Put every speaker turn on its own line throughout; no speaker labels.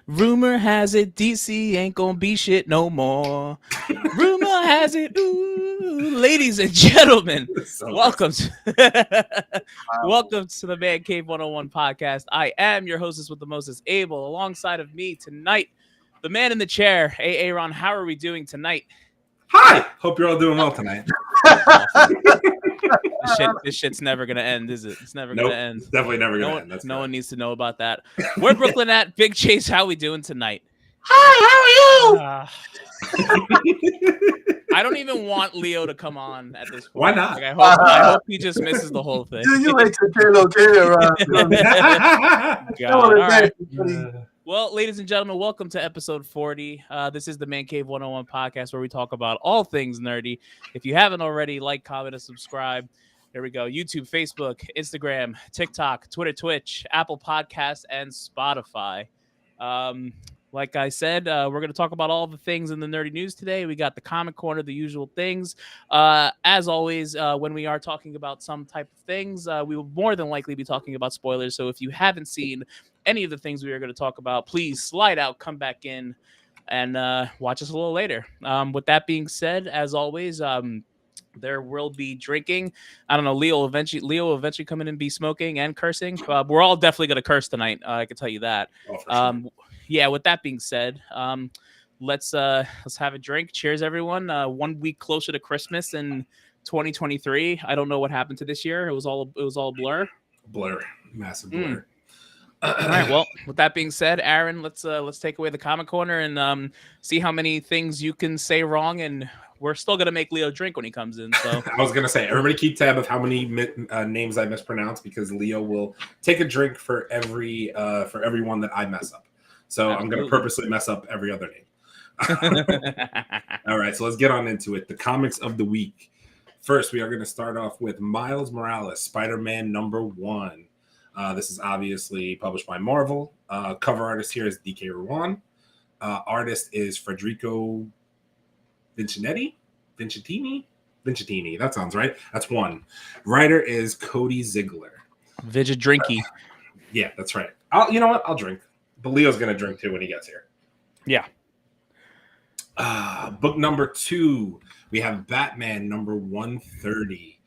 Rumor has it DC ain't gonna be shit no more. Rumor has it, ooh, ladies and gentlemen, welcome to welcome to the Mancave101 Podcast. I am your hostess with the mostest, Abel. Alongside of me tonight, the man in the chair, Aaron. How are we doing tonight?
Hi! Hope you're all doing well tonight.
This shit's never gonna end, is it? It's never gonna end.
It's definitely never gonna end.
No one needs to know about that. Where Brooklyn at? Big Chase, how we doing tonight?
Hi, how are you?
I don't even want Leo to come on at this point.
Why not?
Like, I hope he just misses the whole thing.
You like to get around.
God, all right. Well, ladies and gentlemen, welcome to episode 40. This is the Mancave101 Podcast where we talk about all things nerdy. If you haven't already, like, comment, and subscribe. There we go. YouTube, Facebook, Instagram, TikTok, Twitter, Twitch, Apple Podcasts, and Spotify. Like I said, we're going to talk about all the things in the nerdy news today. We got the comic corner, the usual things. As always, when we are talking about some type of things, we will more than likely be talking about spoilers. So if you haven't seen any of the things we are going to talk about, please slide out, come back in, and watch us a little later. With that being said, as always, there will be drinking. I don't know. Leo will eventually come in and be smoking and cursing. We're all definitely going to curse tonight. I can tell you that.
Oh, for sure.
Yeah. With that being said, let's have a drink. Cheers, everyone. 1 week closer to Christmas in 2023. I don't know what happened to this year. It was all blur.
Massive blur.
All right. Well, with that being said, Aaron, let's take away the comic corner and see how many things you can say wrong, and we're still gonna make Leo drink when he comes in. So
I was gonna say, everybody keep tab of how many names I mispronounce, because Leo will take a drink for every one that I mess up. So absolutely. I'm gonna purposely mess up every other name. All right, so let's get on into it. The comics of the week. First, we are gonna start off with Miles Morales, Spider-Man #1. This is obviously published by Marvel. Cover artist here is DK Ruan. Artist is Federico Vincentini. That sounds right. That's one. Writer is Cody Ziegler.
Vidya Drinky.
Yeah, that's right. You know what? I'll drink. But Leo's going to drink too when he gets here.
Yeah.
Book number 2. We have Batman #130.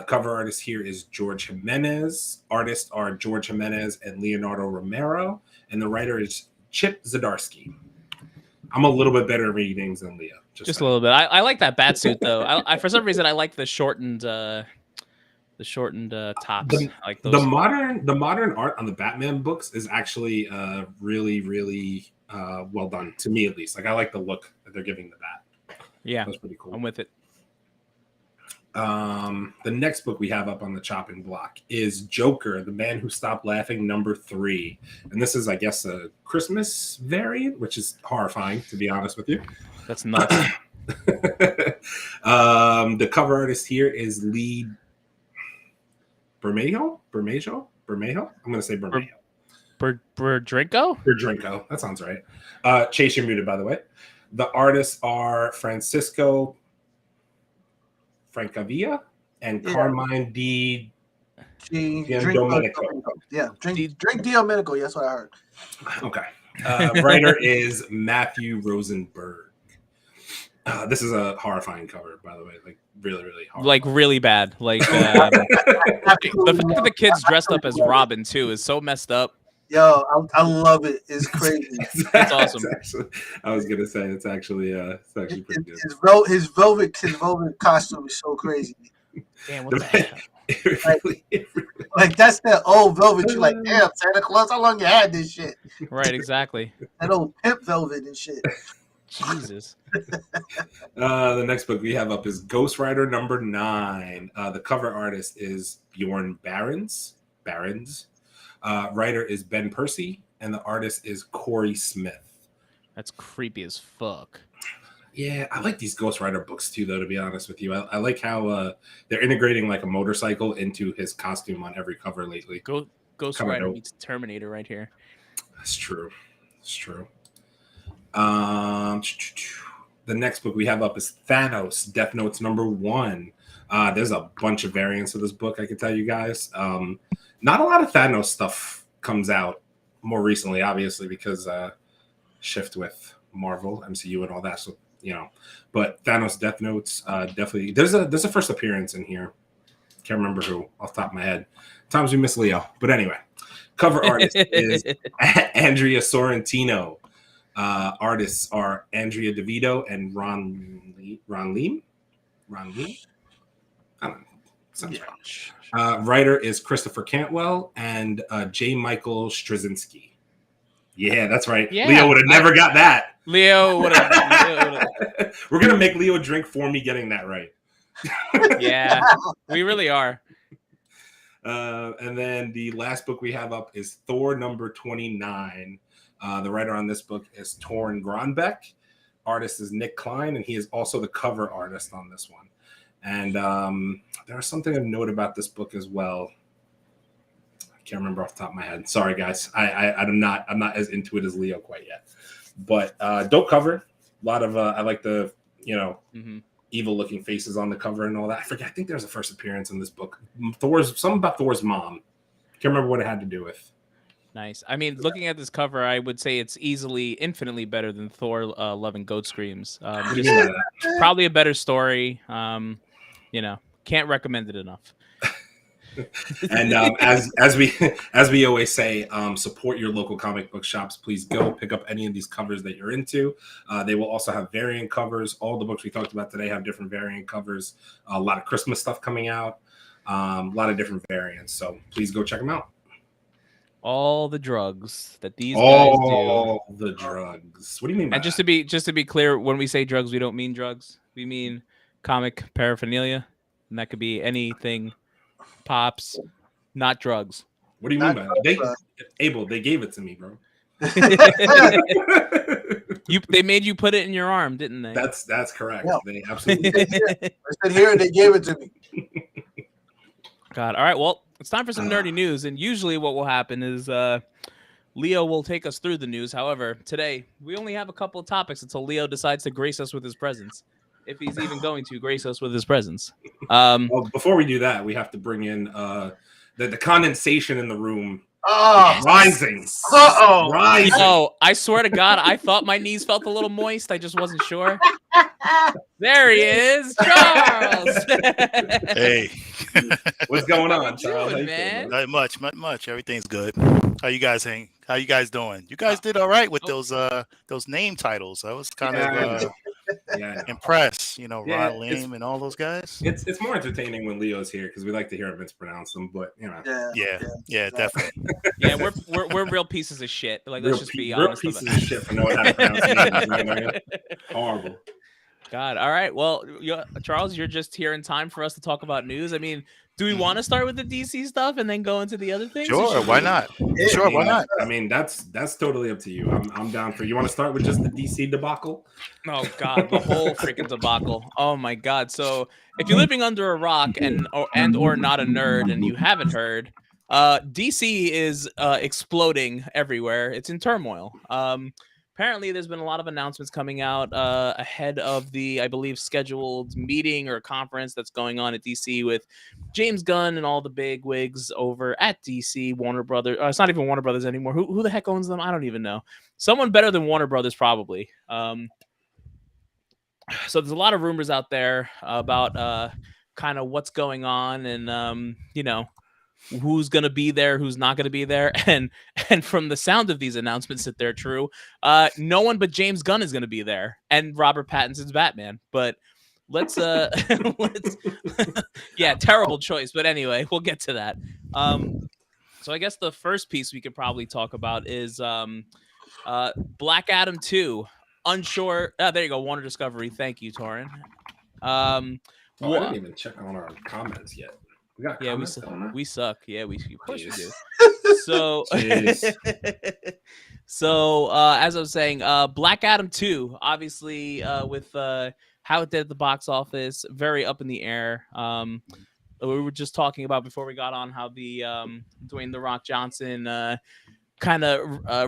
Cover artist here is George Jimenez. Artists are George Jimenez and Leonardo Romero. And the writer is Chip Zdarsky. I'm a little bit better at reading names than Leo.
Just a little bit. I like that bat suit though. I for some reason I like the shortened tops. Like those.
The modern art on the Batman books is actually really, really well done, to me at least. Like, I like the look that they're giving the bat.
Yeah,
that's pretty cool.
I'm with it.
The next book we have up on the chopping block is Joker, the Man Who Stopped Laughing #3. And this is, I guess, a Christmas variant, which is horrifying, to be honest with you.
That's nuts.
The cover artist here is Lee Bermejo. I'm going to say Bermejo.
Berdrinko?
That sounds right. Chase, you're muted, by the way. The artists are Francisco Francavilla and Carmine D. Domenico.
Drink Domenico. That's what I heard.
Okay. Writer is Matthew Rosenberg. This is a horrifying cover, by the way. Like, really, really horrifying.
Like, really bad. Like, the fact that the kid's dressed up as Robin too is so messed up.
Yo, I love it. It's crazy.
That's awesome.
I was gonna say it's actually pretty good.
His velvet costume is so crazy.
Damn, what the hell?
Like that's that old velvet. You're like, damn, Santa Claus, how long you had this shit?
Right, exactly.
That old pimp velvet and shit.
Jesus.
The next book we have up is Ghost Rider #9. The cover artist is Bjorn Barons. Writer is Ben Percy, and the artist is Corey Smith.
That's creepy as fuck.
Yeah, I like these Ghost Rider books too, though, to be honest with you. I like how they're integrating like a motorcycle into his costume on every cover lately.
Ghost Rider meets Terminator right here.
That's true. It's true. The next book we have up is Thanos, Death Notes #1. There's a bunch of variants of this book, I can tell you guys. Not a lot of Thanos stuff comes out more recently, obviously, because shift with Marvel, MCU, and all that. So but Thanos Death Notes definitely. There's a first appearance in here. Can't remember who off the top of my head. Times we miss Leo, but anyway, cover artist is Andrea Sorrentino. Artists are Andrea DeVito and Ron Leem. I don't know. Writer is Christopher Cantwell and J. Michael Straczynski. Yeah, that's right. Yeah, Leo would have never got that.
Leo would have.
We're gonna make Leo drink for me getting that right.
Yeah, we really are.
And then the last book we have up is Thor number 29. The writer on this book is Torn Gronbeck. Artist is Nick Klein, and he is also the cover artist on this one. And there's something to note about this book as well. I can't remember off the top of my head. Sorry, guys. I'm not as into it as Leo quite yet. But dope cover. A lot of I like the evil looking faces on the cover and all that. I forget. I think there's a first appearance in this book. Something about Thor's mom. Can't remember what it had to do with.
Nice. I mean, looking at this cover, I would say it's infinitely better than Thor: Love and Goat Screams. Probably a better story. Can't recommend it enough.
And as we always say, support your local comic book shops. Please go pick up any of these covers that you're into. They will also have variant covers. All the books we talked about today have different variant covers. A lot of Christmas stuff coming out. A lot of different variants. So please go check them out.
All the drugs that these guys do.
All the drugs. What do you mean by
that? Just to be clear, when we say drugs, we don't mean drugs. We mean comic paraphernalia, and that could be anything. Pops, not drugs.
What do you mean by that? They gave it to me, bro.
They made you put it in your arm, didn't they?
That's correct.
Yeah.
They absolutely
did. I said here, they gave it to me.
God. All right. Well, it's time for some nerdy news. And usually what will happen is Leo will take us through the news. However, today we only have a couple of topics until Leo decides to grace us with his presence. If he's even going to grace us with his presence.
Well, before we do that, we have to bring in the condensation in the room. Rising. Rising.
Oh, I swear to God, I thought my knees felt a little moist. I just wasn't sure. There he is, Charles.
Hey.
What's going on, Charles?
Doing, man?
Not much. Everything's good. How you guys doing? You guys did all right with those name titles. I was kind of impressed, Ron Lim and all those guys.
It's more entertaining when Leo's here because we like to hear him mispronounce them, but
Yeah, definitely.
Yeah, we're real pieces of shit. Like, let's just be honest.
Real pieces of shit for knowing how to pronounce names. Horrible.
God. All right. Well, Charles, you're just here in time for us to talk about news. I mean, do we want to start with the DC stuff and then go into the other things?
Sure, why not? Sure, why not?
I mean, that's totally up to you. I'm down for. You want to start with just the DC debacle?
Oh God, the whole freaking debacle. Oh my God. So if you're living under a rock or not a nerd and you haven't heard, DC is exploding everywhere. It's in turmoil. Apparently, there's been a lot of announcements coming out ahead of the, I believe, scheduled meeting or conference that's going on at DC with James Gunn and all the big wigs over at DC, Warner Brothers. It's not even Warner Brothers anymore. Who the heck owns them? I don't even know. Someone better than Warner Brothers, probably. So there's a lot of rumors out there about kind of what's going on and, who's going to be there, who's not going to be there. And from the sound of these announcements that they're true, no one but James Gunn is going to be there and Robert Pattinson's Batman. But let's terrible choice. But anyway, we'll get to that. So I guess the first piece we could probably talk about is Black Adam 2. Unsure. There you go. Warner Discovery. Thank you, Torin.
I didn't even check on our comments yet.
We suck. Yeah, we of course we do. So, as I was saying, Black Adam 2, obviously, with how it did at the box office, very up in the air. We were just talking about before we got on how the Dwayne "The Rock" Johnson kind of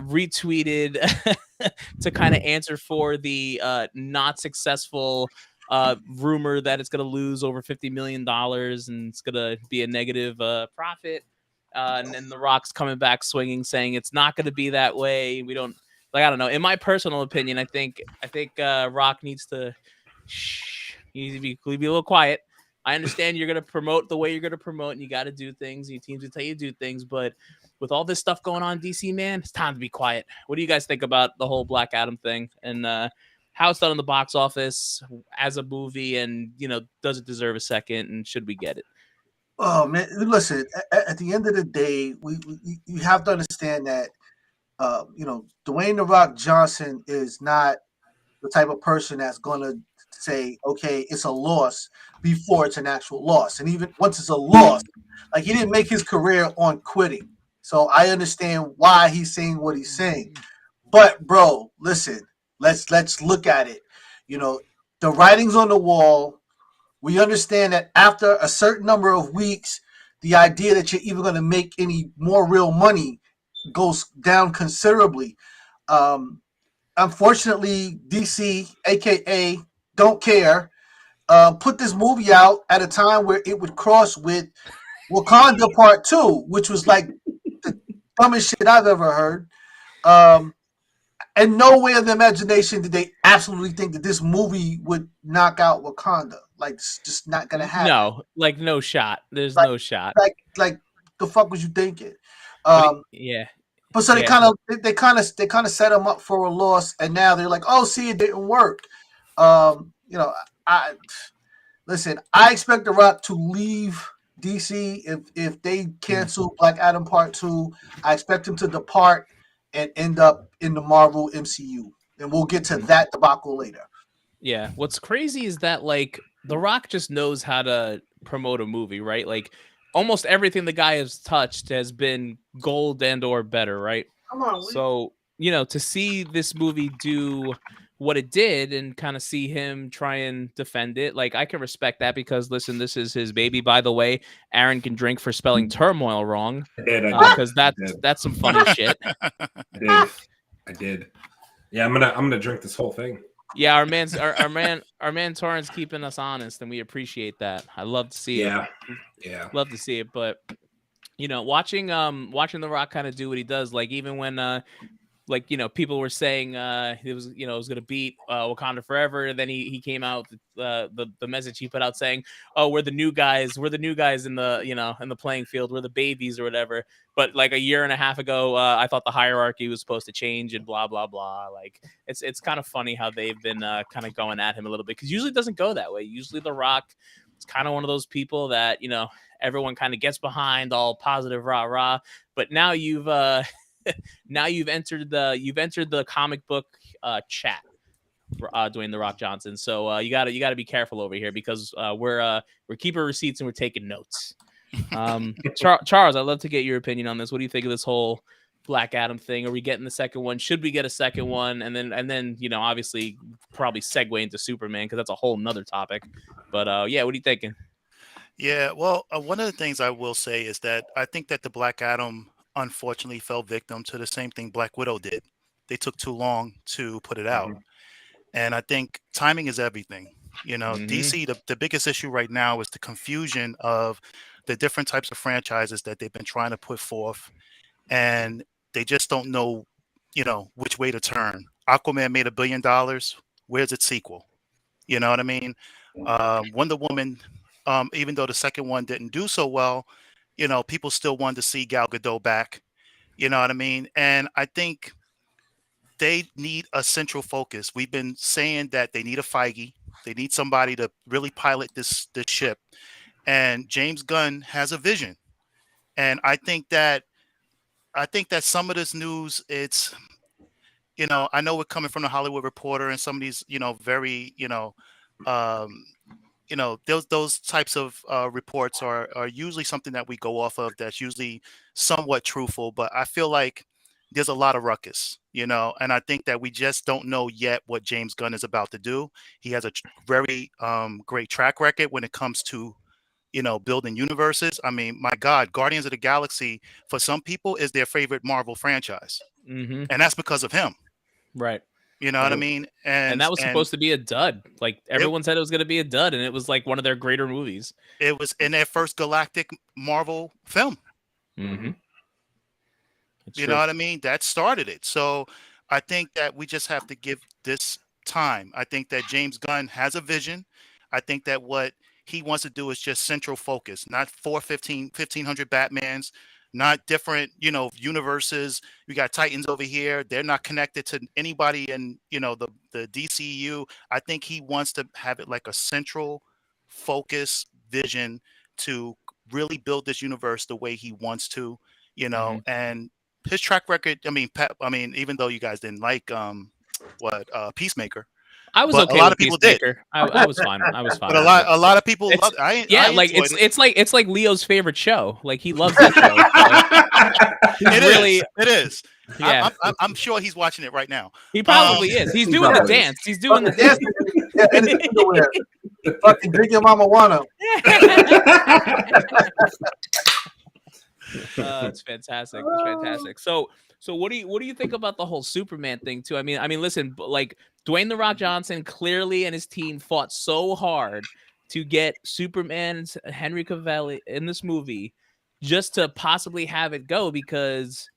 retweeted to kind of answer for the not successful rumor that it's going to lose over $50 million and it's going to be a negative profit. and then The Rock's coming back swinging, saying it's not going to be that way. We don't like. I don't know. In my personal opinion, I think Rock needs to be a little quiet. I understand you're going to promote the way you're going to promote, and you got to do things. Your teams will tell you to do things, but with all this stuff going on in DC, man, it's time to be quiet. What do you guys think about the whole Black Adam thing and how it's done in the box office as a movie? And does it deserve a second? And should we get it?
Oh man, listen. At the end of the day, you have to understand that Dwayne "The Rock" Johnson is not the type of person that's gonna say, okay, it's a loss before it's an actual loss. And even once it's a loss, like, he didn't make his career on quitting. So I understand why he's saying what he's saying. But bro, listen, let's look at it. The writing's on the wall. We understand that after a certain number of weeks, the idea that you're even going to make any more real money goes down considerably. Unfortunately, DC, aka Don't Care, put this movie out at a time where it would cross with Wakanda Part 2, which was like the dumbest shit I've ever heard. And nowhere in the imagination did they absolutely think that this movie would knock out Wakanda. Like, it's just not gonna happen.
No, like, no shot. There's no shot.
Like the fuck was you thinking?
Yeah.
But so they kind of set him up for a loss, and now they're like, oh, see, it didn't work. I expect The Rock to leave DC if they cancel Black Adam Part 2. I expect him to depart and end up in the Marvel MCU, and we'll get to that debacle later.
Yeah, what's crazy is that, like, The Rock just knows how to promote a movie, right? Like, almost everything the guy has touched has been gold and or better, right?
Come on.
So, to see this movie do what it did and kind of see him try and defend it, like, I can respect that because, listen, this is his baby. By the way, Aaron can drink for spelling turmoil wrong because that's some funny shit.
I did. Yeah, I'm gonna drink this whole thing.
Yeah, our man Torrance keeping us honest, and we appreciate that. I love to see it. Yeah, love to see it. But watching The Rock kind of do what he does, like, even when people were saying it was going to beat Wakanda Forever, and then he came out the message he put out saying, oh, we're the new guys in the in the playing field, we're the babies or whatever. But like a year and a half ago, I thought the hierarchy was supposed to change and blah blah blah. Like, it's kind of funny how they've been kind of going at him a little bit, because usually it doesn't go that way. Usually The Rock is kind of one of those people that everyone kind of gets behind, all positive rah rah. But now you've entered the comic book chat, Dwayne "The Rock" Johnson. So you gotta be careful over here, because we're keeping receipts and we're taking notes. Charles, I'd love to get your opinion on this. What do you think of this whole Black Adam thing? Are we getting the second one? Should we get a second one? And then obviously probably segue into Superman, because that's a whole nother topic. But yeah, what are you thinking?
Yeah, well, one of the things I will say is that I think that the Black Adam unfortunately fell victim to the same thing Black Widow did. They took too long to put it out. And I think timing is everything. DC, the biggest issue right now is the confusion of the different types of franchises that they've been trying to put forth. And they just don't know, which way to turn. Aquaman made $1 billion. Where's its sequel? You know what I mean? Wonder Woman, even though the second one didn't do so well, people still wanted to see Gal Gadot back. You know what I mean? And I think they need a central focus. We've been saying that they need a Feige. They need somebody to really pilot this ship. And James Gunn has a vision. And I think that some of this news, it's, I know we're coming from the Hollywood Reporter and some of these, very, those types of reports are usually something that we go off of that's usually somewhat truthful, but I feel like there's a lot of ruckus, and I think that we just don't know yet what James Gunn is about to do. He has a very great track record when it comes to, building universes. I mean, my God, Guardians of the Galaxy, for some people, is their favorite Marvel franchise. And that's because of him.
Right.
You know what I mean?
And that was supposed to be a dud. Like, everyone said it was going to be a dud, and it was like one of their greater movies.
It was in their first galactic Marvel film.
Mm-hmm.
You know what I mean? That started it. So I think that we just have to give this time. I think that James Gunn has a vision. I think that what he wants to do is just central focus, not 1,500 Batmans, not different, universes. We got Titans over here. They're not connected to anybody in, the DCU. I think he wants to have it like a central focus vision to really build this universe the way he wants to, and his track record. Even though you guys didn't like Peacemaker,
I was okay.
A lot
with
of people
Peacemaker.
did.
I was fine. I was fine.
But a lot of people love it.
It's like Leo's favorite show. Like he loves that show. So.
It is.
Yeah,
I'm sure he's watching it right now.
He probably is. He's doing the dance. He's doing the dance.
Fucking drink your mama wanna.
It's fantastic. It's fantastic. So what do you think about the whole Superman thing too? I mean, listen, like Dwayne "The Rock" Johnson clearly and his team fought so hard to get Superman's Henry Cavill in this movie just to possibly have it go because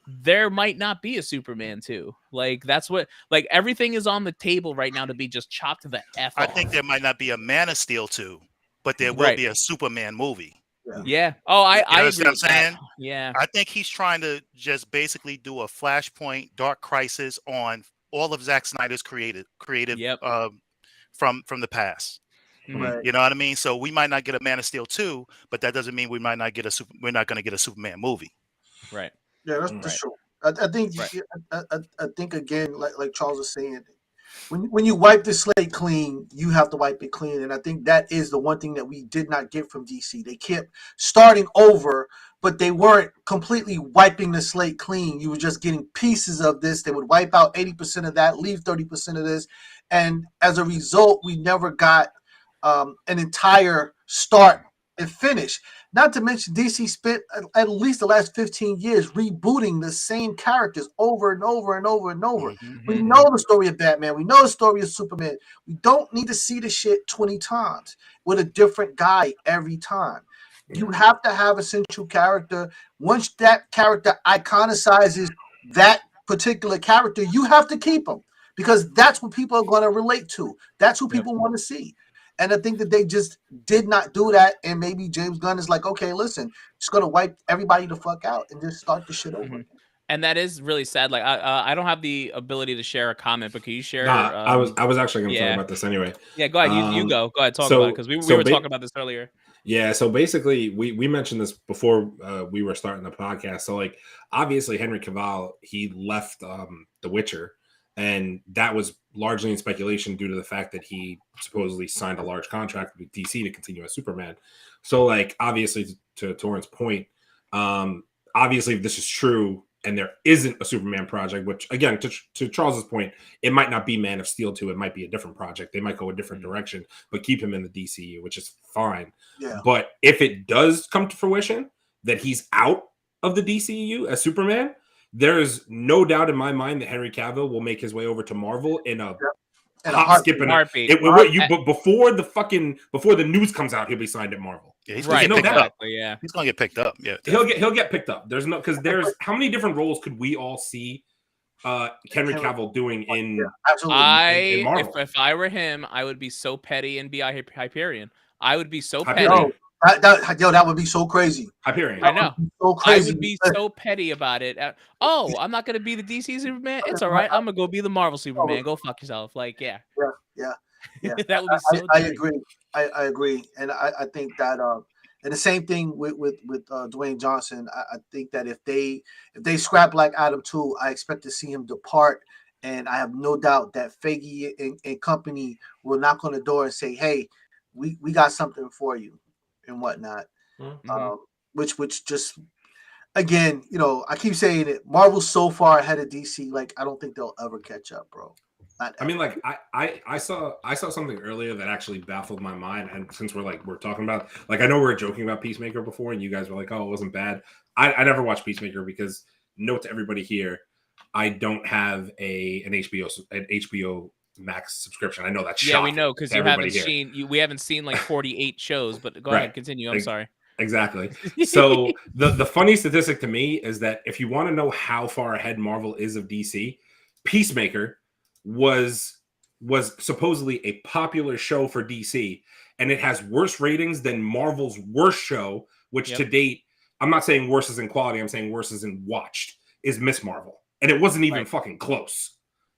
there might not be a Superman 2. Like that's what everything is on the table right now to be just chopped to the F off.
I think there might not be a Man of Steel 2, but there will be a Superman movie.
Yeah. Oh, I
understand
agree.
what I'm saying?
Yeah.
I think he's trying to just basically do a Flashpoint Dark Crisis on all of Zack Snyder's creative from the past.
Right.
You know what I mean? So we might not get a Man of Steel 2, but that doesn't mean we're not going to get a Superman movie.
Right.
Yeah, that's true. I think again, like Charles was saying, when you wipe the slate clean, you have to wipe it clean, and I think that is the one thing that we did not get from DC. They kept starting over, but they weren't completely wiping the slate clean. You were just getting pieces of this. They would wipe out 80% of that, leave 30% of this, and as a result, we never got an entire start and finish. Not to mention DC spent at least the last 15 years rebooting the same characters over and over and over and over.
Mm-hmm.
We know the story of Batman. We know the story of Superman. We don't need to see the shit 20 times with a different guy every time. You have to have a central character. Once that character iconicizes that particular character, you have to keep him because that's what people are going to relate to. That's who people want to see. And I think that they just did not do that. And maybe James Gunn is like, okay, listen, just going to wipe everybody the fuck out and just start the shit over again.
And that is really sad. Like I don't have the ability to share a comment, but can you share?
I was actually going to talk about this anyway.
Yeah, go ahead. You go. Go ahead. Talk about it because we were talking about this earlier.
Yeah. So basically, we mentioned this before we were starting the podcast. So like, obviously, Henry Cavill, he left The Witcher. And that was largely in speculation due to the fact that he supposedly signed a large contract with DC to continue as Superman. So, like, obviously, to Torrance' point, obviously, if this is true and there isn't a Superman project, which, again, to Charles's point, it might not be Man of Steel 2. It might be a different project. They might go a different direction, but keep him in the DCU, which is fine.
Yeah.
But if it does come to fruition that he's out of the DCU as Superman, there's no doubt in my mind that Henry Cavill will make his way over to Marvel in a hop, skip, and
heartbeat.
But before the news comes out, he'll be signed at Marvel.
Yeah, he's gonna get picked up. Yeah,
he'll get picked up. There's how many different roles could we all see Henry Cavill doing in Marvel?
If I were him, I would be so petty and be Hyperion. I would be so petty.
That would be so crazy.
Hyperion.
I know.
So crazy.
I would be so petty about it. I'm not gonna be the DC Superman. It's all right. I'm gonna go be the Marvel Superman. Go fuck yourself. Like, yeah.
That would be so. I agree. I agree, and I think that and the same thing with Dwayne Johnson. I think that if they scrap Black Adam 2, I expect to see him depart, and I have no doubt that Feige and company will knock on the door and say, "Hey, we got something for you." And whatnot, which just again, I keep saying it. Marvel's so far ahead of DC, like I don't think they'll ever catch up, bro.
I mean, like I saw something earlier that actually baffled my mind, and since we're talking about, like, I know we were joking about Peacemaker before, and you guys were like, "Oh, it wasn't bad." I never watched Peacemaker because, note to everybody here, I don't have an HBO Max subscription. I know that's shocking.
Yeah, we know because you haven't seen we haven't seen like 48 shows, but go ahead, continue. I'm sorry.
Exactly. So the funny statistic to me is that if you want to know how far ahead Marvel is of DC, Peacemaker was supposedly a popular show for DC, and it has worse ratings than Marvel's worst show, which to date, I'm not saying worse as in quality, I'm saying worse as in watched, is Miss Marvel. And it wasn't even fucking close.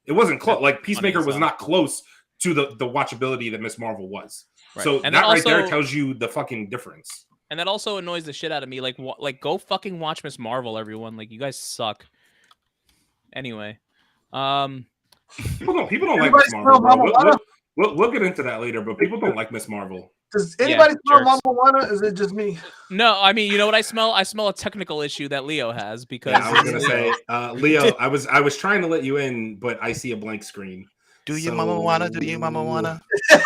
It wasn't close. Like Peacemaker was not close to the watchability that Miss Marvel was. Right. So and that right there tells you the fucking difference.
And that also annoys the shit out of me. Like go fucking watch Miss Marvel, everyone. Like, you guys suck. Anyway,
people don't like Miss Marvel. We'll get into that later, but people don't like Miss Marvel.
Does anybody smell Mama? Is it just me?
No, I mean, you know what I smell? I smell a technical issue that Leo has because
I was gonna say, Leo, I was trying to let you in, but I see a blank screen.
Do you mama wanna? Do you mama wanna?
Do you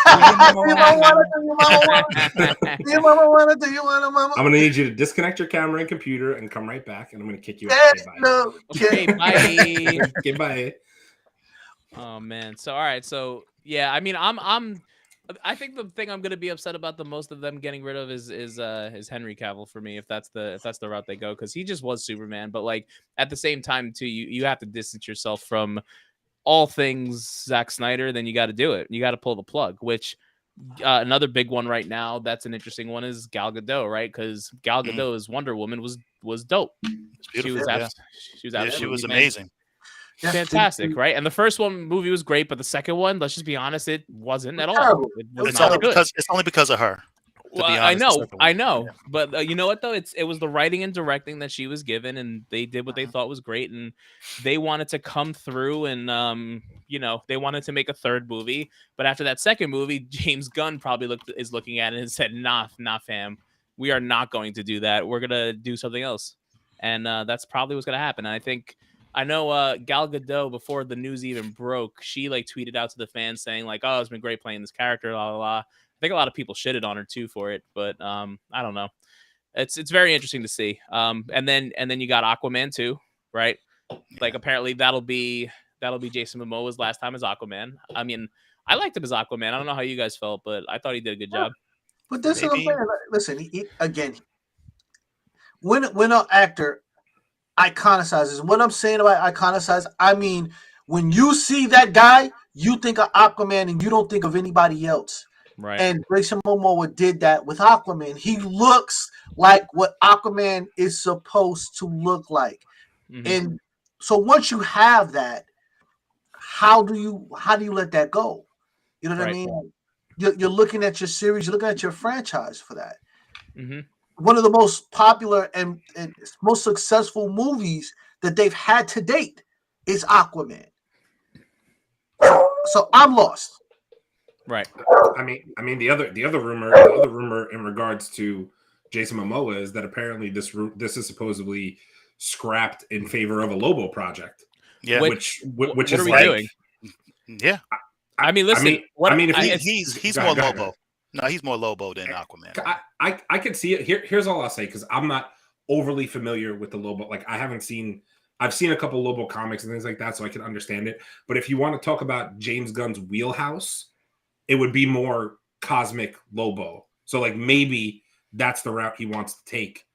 mama wanna? Do you wanna, mama?
I'm gonna need you to disconnect your camera and computer and come right back, and I'm gonna kick you out.
Okay, bye.
Okay, bye.
Oh man. So all right. So yeah, I mean, I think the thing I'm gonna be upset about the most of them getting rid of is Henry Cavill for me, if that's the route they go, because he just was Superman. But like at the same time too, you have to distance yourself from all things Zack Snyder. Then you got to do it. You got to pull the plug. Which another big one right now, that's an interesting one, is Gal Gadot, right? Because Gal Gadot's Wonder Woman was dope. She
was amazing.
Fantastic, right? And the first movie was great, but the second one, let's just be honest, it wasn't at all.
It's only because of her.
Well, I know, but you know what though? It was the writing and directing that she was given, and they did what they thought was great, and they wanted to come through, and they wanted to make a third movie. But after that second movie, James Gunn probably is looking at it and said, "Nah, fam, we are not going to do that. We're gonna do something else," and that's probably what's gonna happen. And I know Gal Gadot, before the news even broke, she like tweeted out to the fans saying like, "Oh, it's been great playing this character." Blah blah blah. I think a lot of people shitted on her too for it, but I don't know. It's very interesting to see. And then you got Aquaman too, right? Like apparently that'll be Jason Momoa's last time as Aquaman. I mean, I liked him as Aquaman. I don't know how you guys felt, but I thought he did a good job.
But this is what I'm saying. Listen, again, when an actor iconicizes, what I'm saying about iconicize, I mean, when you see that guy, you think of Aquaman and you don't think of anybody else.
Right.
And Jason Momoa did that with Aquaman. He looks like what Aquaman is supposed to look like. Mm-hmm. And so once you have that, how do you let that go? You know what I mean? You're looking at your series, you're looking at your franchise for that.
Mm-hmm.
One of the most popular and most successful movies that they've had to date is Aquaman. So I'm lost.
Right.
I mean the other rumor in regards to Jason Momoa is that apparently this is supposedly scrapped in favor of a Lobo project.
Yeah.
Which
what
is
are we doing?
Yeah.
I mean, listen.
He's more Lobo. No, he's more Lobo than Aquaman.
I could see it. Here's all I'll say, because I'm not overly familiar with the Lobo. Like I've seen a couple Lobo comics and things like that, so I can understand it. But if you want to talk about James Gunn's wheelhouse, it would be more cosmic Lobo. So like maybe that's the route he wants to take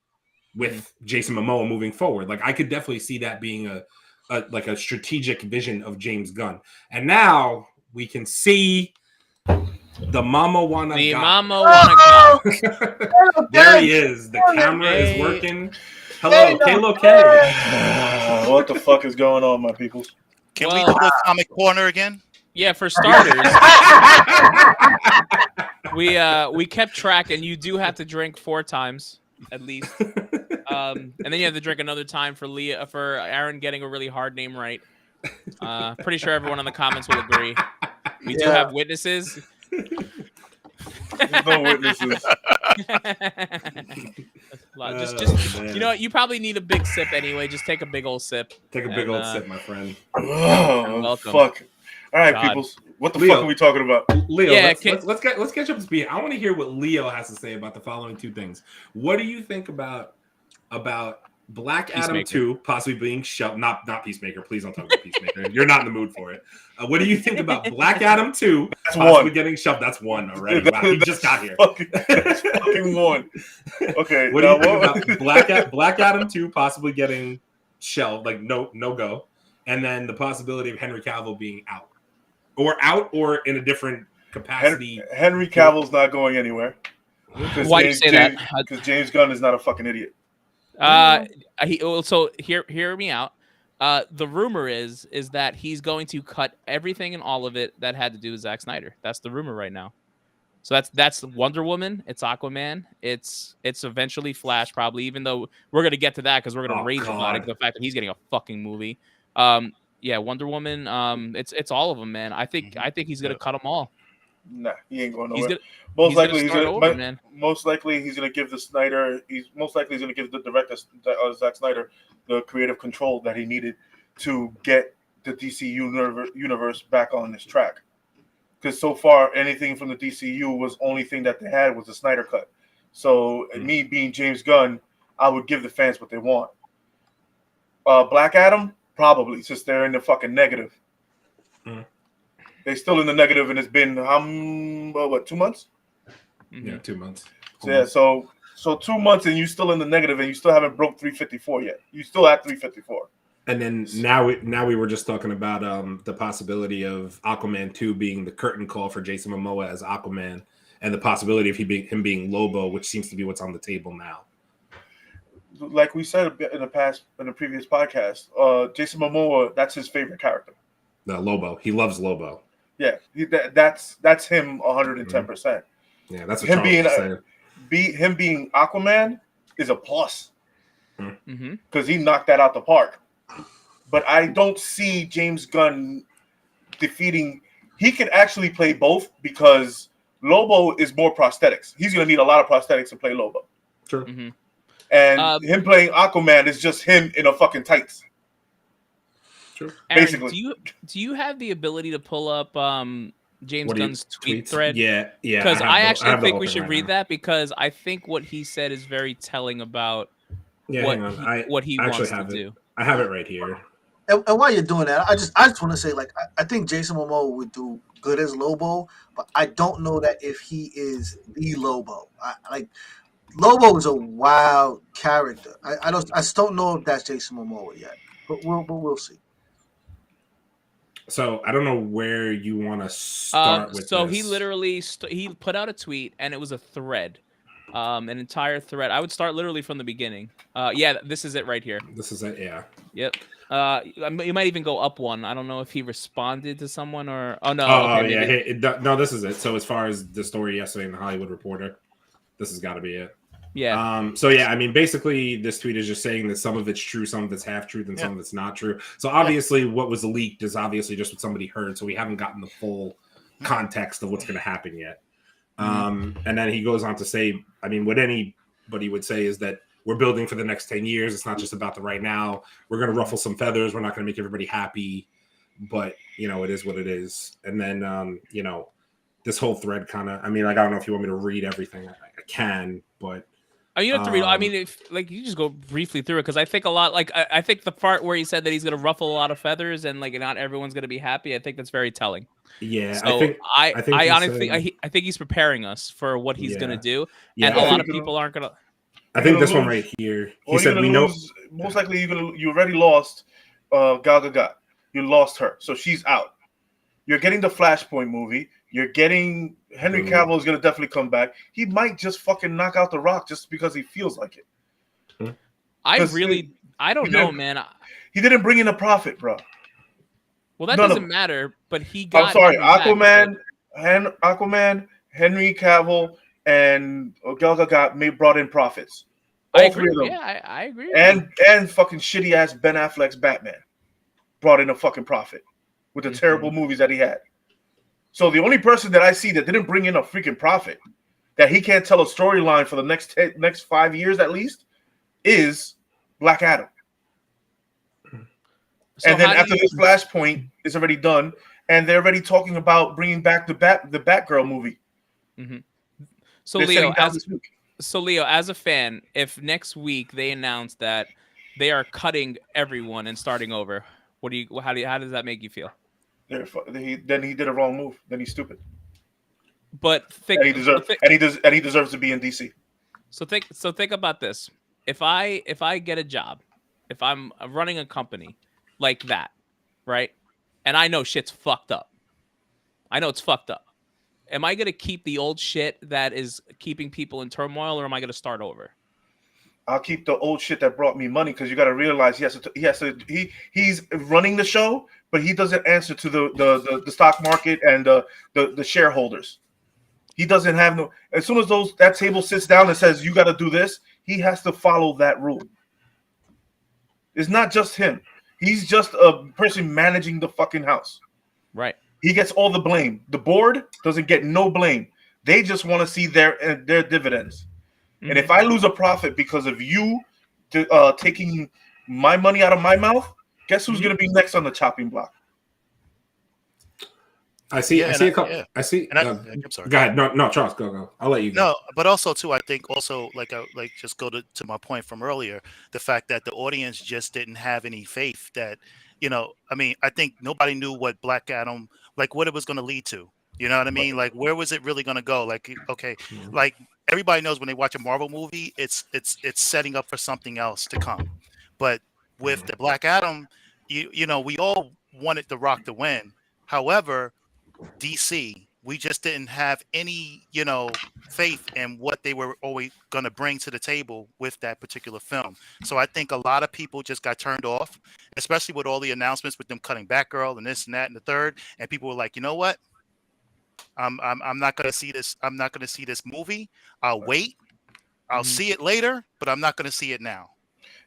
with Jason Momoa moving forward. Like I could definitely see that being a strategic vision of James Gunn. And now we can see the Mama Wanna Go. There he is. The camera is working. Hello, Kalo K.
What the fuck is going on, my people?
Can we do the comic corner again?
Yeah, for starters, we kept track, and you do have to drink 4 times at least, and then you have to drink another time for Aaron getting a really hard name right. Pretty sure everyone in the comments will agree. We do have witnesses.
There's no witnesses.
Just you know what? You probably need a big sip anyway. Just take a big old sip.
Take a big old sip, my friend.
Oh,
welcome.
Fuck. All right, people. What the fuck are we talking about?
Leo, let's catch up to speed. I want to hear what Leo has to say about the following 2 things. What do you think about Black Adam 2 possibly being shelved. Not Peacemaker. Please don't talk about Peacemaker. You're not in the mood for it. What do you think about Black Adam 2 possibly getting shelved? That's one already. Wow, he just got here.
That's fucking one. Okay.
What do you think about Black Adam 2 possibly getting shelved, like no go, and then the possibility of Henry Cavill being out or in a different capacity?
Henry Cavill's not going anywhere.
Why do you say that?
Because James Gunn is not a fucking idiot.
So hear me out. The rumor is that he's going to cut everything and all of it that had to do with Zack Snyder. That's the rumor right now. So that's Wonder Woman. It's Aquaman. It's eventually Flash, probably. Even though we're gonna get to that because we're gonna rage about the fact that he's getting a fucking movie. Wonder Woman. It's all of them, man. I think he's gonna cut them all.
Nah, he ain't going nowhere. Most likely he's gonna give the Snyder. He's gonna give the director Zack Snyder the creative control that he needed to get the DC universe back on this track. Because so far, anything from the DCU was only thing that they had was the Snyder cut. So me being James Gunn, I would give the fans what they want. Black Adam, probably, since they're in the fucking negative. They're still in the negative, and it's been 2 months?
Yeah, 2 months.
So 2 months, and you're still in the negative, and you still haven't broke 354 yet. You still at 354.
And then now we were just talking about the possibility of Aquaman 2 being the curtain call for Jason Momoa as Aquaman, and the possibility of him being Lobo, which seems to be what's on the table now.
Like we said in the previous podcast, Jason Momoa, that's his favorite character.
The Lobo, he loves Lobo.
Yeah, that's him 110%.
Yeah, that's what him
being Aquaman is a plus because he knocked that out the park. But I don't see James Gunn defeating. He can actually play both because Lobo is more prosthetics. He's going to need a lot of prosthetics to play Lobo.
Sure.
And him playing Aquaman is just him in a fucking tights.
Sure.
Basically.
Aaron, do you have the ability to pull up James Gunn's tweet thread?
Yeah.
Because I actually think we should read that because I think what he said is very telling about what he wants to do.
I have it right here.
And while you're doing that, I just want to say, like, I think Jason Momoa would do good as Lobo, but I don't know that if he is the Lobo. Lobo is a wild character. I just don't know if that's Jason Momoa yet, but we'll see.
So I don't know where you want to start with.
So
this.
he literally he put out a tweet and it was a thread, an entire thread. I would start literally from the beginning. This is it right here.
This is it. Yeah.
Yep. You might even go up one. I don't know if he responded to someone or
no, this is it. So as far as the story yesterday in the Hollywood Reporter, this has got to be it.
Yeah.
Basically this tweet is just saying that some of it's true, some of it's half truth, and some of it's not true. So obviously what was leaked is obviously just what somebody heard. So we haven't gotten the full context of what's going to happen yet. And then he goes on to say, what anybody would say is that we're building for the next 10 years. It's not just about the right now. We're going to ruffle some feathers. We're not going to make everybody happy, but it is what it is. And then, this whole thread kind of, I don't know if you want me to read everything. I can, but
you don't have to read. If you just go briefly through it, because I think a lot. I think the part where he said that he's going to ruffle a lot of feathers and not everyone's going to be happy. I think that's very telling.
Yeah,
so I honestly think he's preparing us for what he's going to do, and a lot of people aren't going to.
I think this one right here. He said we know.
Most likely you already lost Gal Gadot. You lost her, so she's out. You're getting the Flashpoint movie. You're getting Henry Cavill is going to definitely come back. He might just fucking knock out The Rock just because he feels like it.
I don't know, man.
He didn't bring in a profit, bro.
Well, that doesn't matter. But he got.
I'm sorry, Aquaman, Henry Cavill, and Gal Gadot brought in profits. All three of them.
Yeah, I agree.
And fucking shitty ass Ben Affleck's Batman brought in a fucking profit with the terrible movies that he had. So the only person that I see that didn't bring in a freaking profit, that he can't tell a storyline for the next 5 years at least, is Black Adam. So and then after this Flashpoint is already done, and they're already talking about bringing back the Batgirl movie.
Mm-hmm. So Leo, as a fan, if next week they announce that they are cutting everyone and starting over. How does that make you feel?
Then he did a wrong move. Then he's stupid.
But
he deserves to be in DC.
So think about this. If I get a job, if I'm running a company like that, right? And I know shit's fucked up. I know it's fucked up. Am I gonna keep the old shit that is keeping people in turmoil, or am I gonna start over?
I'll keep the old shit that brought me money, because you got to realize he's running the show, but he doesn't answer to the stock market and the shareholders. He doesn't have no. As soon as that table sits down and says you got to do this, he has to follow that rule. It's not just him. He's just a person managing the fucking house.
Right.
He gets all the blame. The board doesn't get no blame. They just want to see their dividends. Mm-hmm. And if I lose a profit because of you taking my money out of my mouth, guess who's going to be next on the chopping block?
I see a couple. Yeah. I see. I'm sorry. Go ahead. No, Charles, go. I'll let you go.
No, but also too, I think also just go to my point from earlier, the fact that the audience just didn't have any faith that, I think nobody knew what Black Adam, what it was going to lead to. You know what I mean? Like, where was it really going to go? Like, okay, like everybody knows when they watch a Marvel movie, it's setting up for something else to come. But with the Black Adam, we all wanted The Rock to win. However, DC, we just didn't have any, faith in what they were always going to bring to the table with that particular film. So I think a lot of people just got turned off, especially with all the announcements with them cutting Batgirl and this and that and the third. And people were like, you know what? I'm not going to see this. I'm not going to see this movie. I'll wait. I'll see it later, but I'm not going to see it now.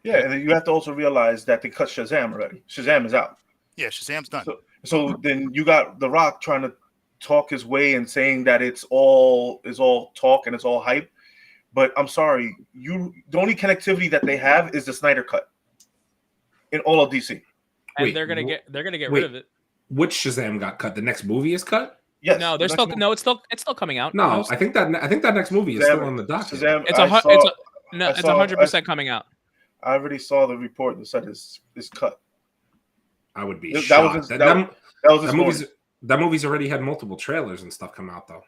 Yeah, and you have to also realize that they cut Shazam already. Shazam is out.
Yeah, Shazam's done.
So then you got The Rock trying to talk his way and saying that it's all talk and it's all hype. But I'm sorry, the only connectivity that they have is the Snyder Cut in all of DC.
And they're gonna get rid of it.
Which Shazam got cut? The next movie is cut?
Yes.
No, it's still coming out.
No, I think that next movie is still on the docket.
Shazam,
it's 100% coming out.
I already saw the report that said it's cut.
I would be shocked. That movie's already had multiple trailers and stuff come out though.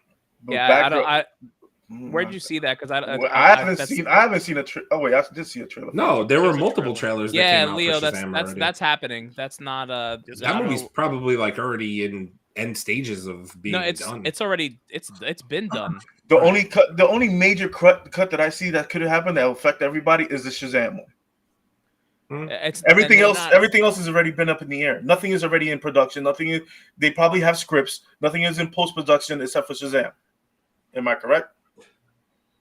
Yeah, where did you see that? Because
I haven't seen a trailer. Oh wait, I did see a trailer.
No, there were multiple trailers.
Yeah,
that came
Leo,
out
that's happening. That's not
that movie's probably already in end stages of being done.
It's already it's been done.
The only major cut that I see that could have happened that will affect everybody is the Shazam one. Everything else has already been up in the air. Nothing is already in production. They probably have scripts. Nothing is in post-production except for Shazam. Am I correct?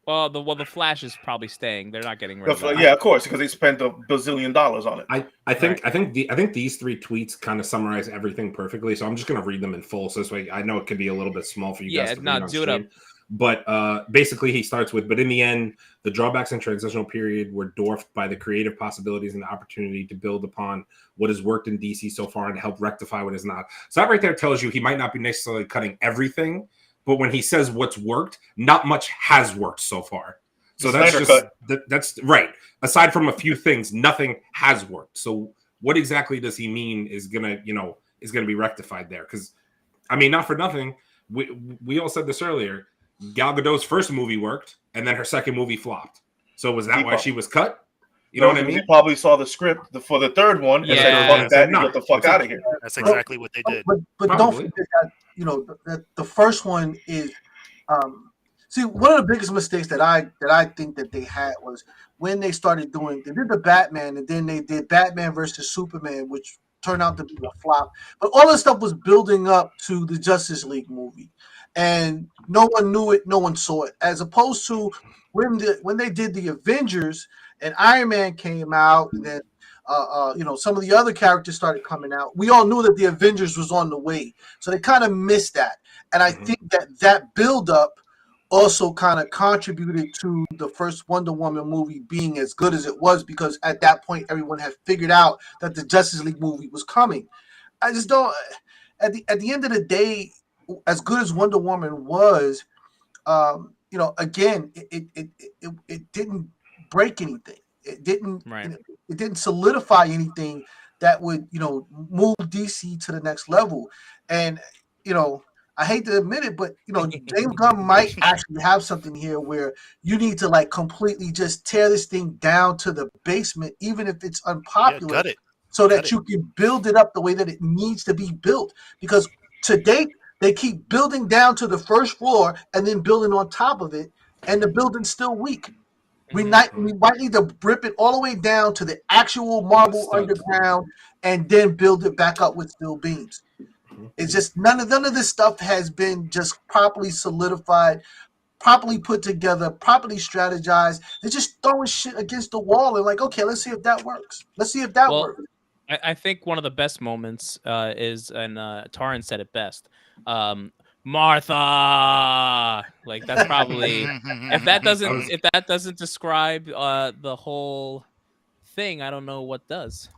Well, the Flash is probably staying. They're not getting rid of it.
Yeah, of course, because they spent $1 bazillion on it.
I think these three tweets kind of summarize everything perfectly. So I'm just gonna read them in full. So this way, I know it could be a little bit small for you guys.
Yeah, do it up.
But basically, he starts with, but in the end, the drawbacks and transitional period were dwarfed by the creative possibilities and the opportunity to build upon what has worked in DC so far and help rectify what is not. So that right there tells you he might not be necessarily cutting everything, but when he says what's worked, not much has worked so far. So that's right. Aside from a few things, nothing has worked. So what exactly does he mean is gonna be rectified there? Because I mean, not for nothing, we all said this earlier. Gal Gadot's first movie worked, and then her second movie flopped. So was that why she was cut? You know what I mean?
He probably saw the script for the third one and said, "Fuck that, get the fuck out of here."
That's exactly what they did.
But don't forget that that the first one is. See, one of the biggest mistakes that I think that they had was when they did the Batman, and then they did Batman versus Superman, which turned out to be a flop. But all this stuff was building up to the Justice League movie. And no one knew it, no one saw it. As opposed to when they did the Avengers and Iron Man came out, and then some of the other characters started coming out. We all knew that the Avengers was on the way, so they kind of missed that. And I think that build-up also kind of contributed to the first Wonder Woman movie being as good as it was, because at that point everyone had figured out that the Justice League movie was coming. I just don't. At the end of the day, as good as Wonder Woman was, again, it didn't break anything. It didn't.
Right.
It didn't solidify anything that would, move DC to the next level. And I hate to admit it, but James Gunn might actually have something here where you need to like completely just tear this thing down to the basement, even if it's unpopular,
cut it.
so that you can build it up the way that it needs to be built. Because to date, they keep building down to the first floor and then building on top of it, and the building's still weak. We might need to rip it all the way down to the actual marble underground and then build it back up with steel beams. It's just none of this stuff has been just properly solidified, properly put together, properly strategized. They're just throwing shit against the wall and like, okay, let's see if that works. Let's see if that works.
I think one of the best moments is, and Taran said it best, Martha. Like that's probably if that doesn't describe the whole thing, I don't know what does.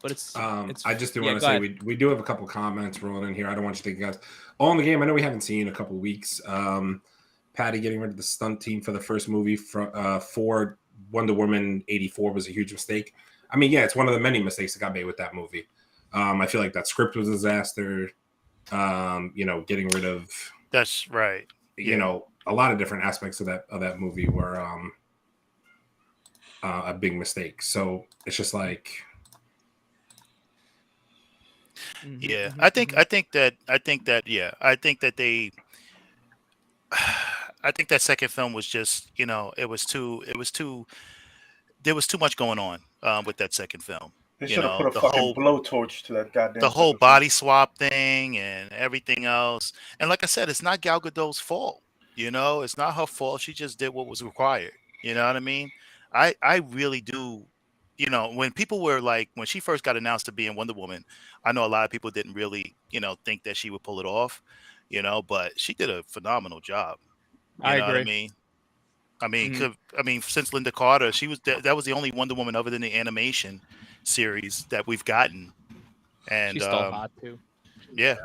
But it's
I just do want to say we do have a couple comments rolling in here. I don't want you to think, guys. All in the game. I know we haven't seen in a couple weeks. Patty getting rid of the stunt team for the first movie for Wonder Woman 84 was a huge mistake. I mean, yeah, it's one of the many mistakes that got made with that movie. I feel like that script was a disaster. Getting rid of
that's right.
A lot of different aspects of that movie were a big mistake. So it's just like.
Yeah, I think that second film was just, there was too much going on with that second film.
They should have put a fucking blowtorch to that goddamn.
The whole body swap thing and everything else. And like I said, it's not Gal Gadot's fault. It's not her fault. She just did what was required. You know what I mean? I really do. When people were like, when she first got announced to be in Wonder Woman, I know a lot of people didn't really, think that she would pull it off, but she did a phenomenal job.
I agree.
What I mean, since Linda Carter, that was the only Wonder Woman other than the animation series that we've gotten. And
she's still hot too.
Yeah.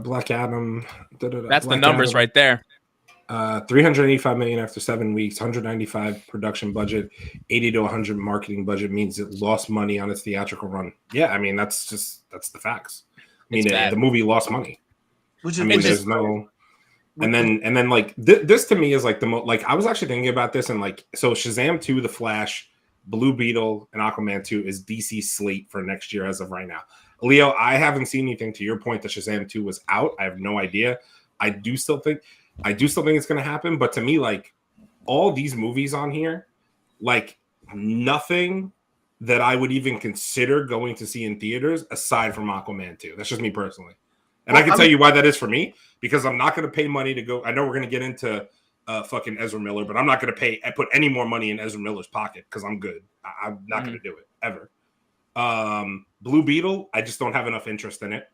Black Adam.
That's the numbers right there.
385 million after 7 weeks, 195 production budget, 80 to 100 marketing budget means it lost money on its theatrical run. Yeah, I mean that's the facts. I mean the movie lost money. There's no, and then like this to me is like the most, like I was actually thinking about this, and like so Shazam 2, The Flash, Blue Beetle, and Aquaman 2 is DC's slate for next year as of right now. Leo, I haven't seen anything to your point that Shazam 2 was out. I have no idea. I do still think it's going to happen, but to me, like all these movies on here, like nothing that I would even consider going to see in theaters aside from Aquaman 2. That's just me personally. And I can tell you why that is for me, because I'm not going to pay money to go. I know we're going to get into fucking Ezra Miller, but I'm not going to put any more money in Ezra Miller's pocket because I'm good. I'm not going to do it ever. Blue Beetle, I just don't have enough interest in it.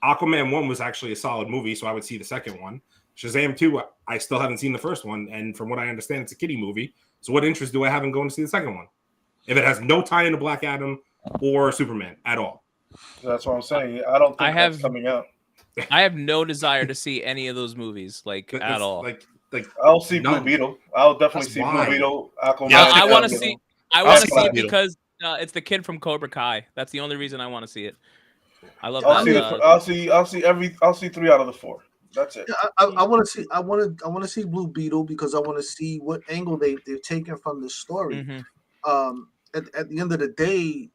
Aquaman 1 was actually a solid movie, so I would see the second one. Shazam 2, I still haven't seen the first one, and from what I understand, it's a kiddie movie. So what interest do I have in going to see the second one? If it has no tie into Black Adam or Superman at all.
That's what I'm saying. I don't think that's coming out.
I have no desire to see any of those movies, at all.
Like I'll see Blue Beetle. I'll definitely see Blue Beetle. Aquaman.
Yeah, I want to see. I want to see it because it's the kid from Cobra Kai. That's the only reason I want to see it. I love that.
I'll see 3 out of the 4. That's it.
I want to see Blue Beetle because I want to see what angle they've taken from the story. Mm-hmm. At the end of the day,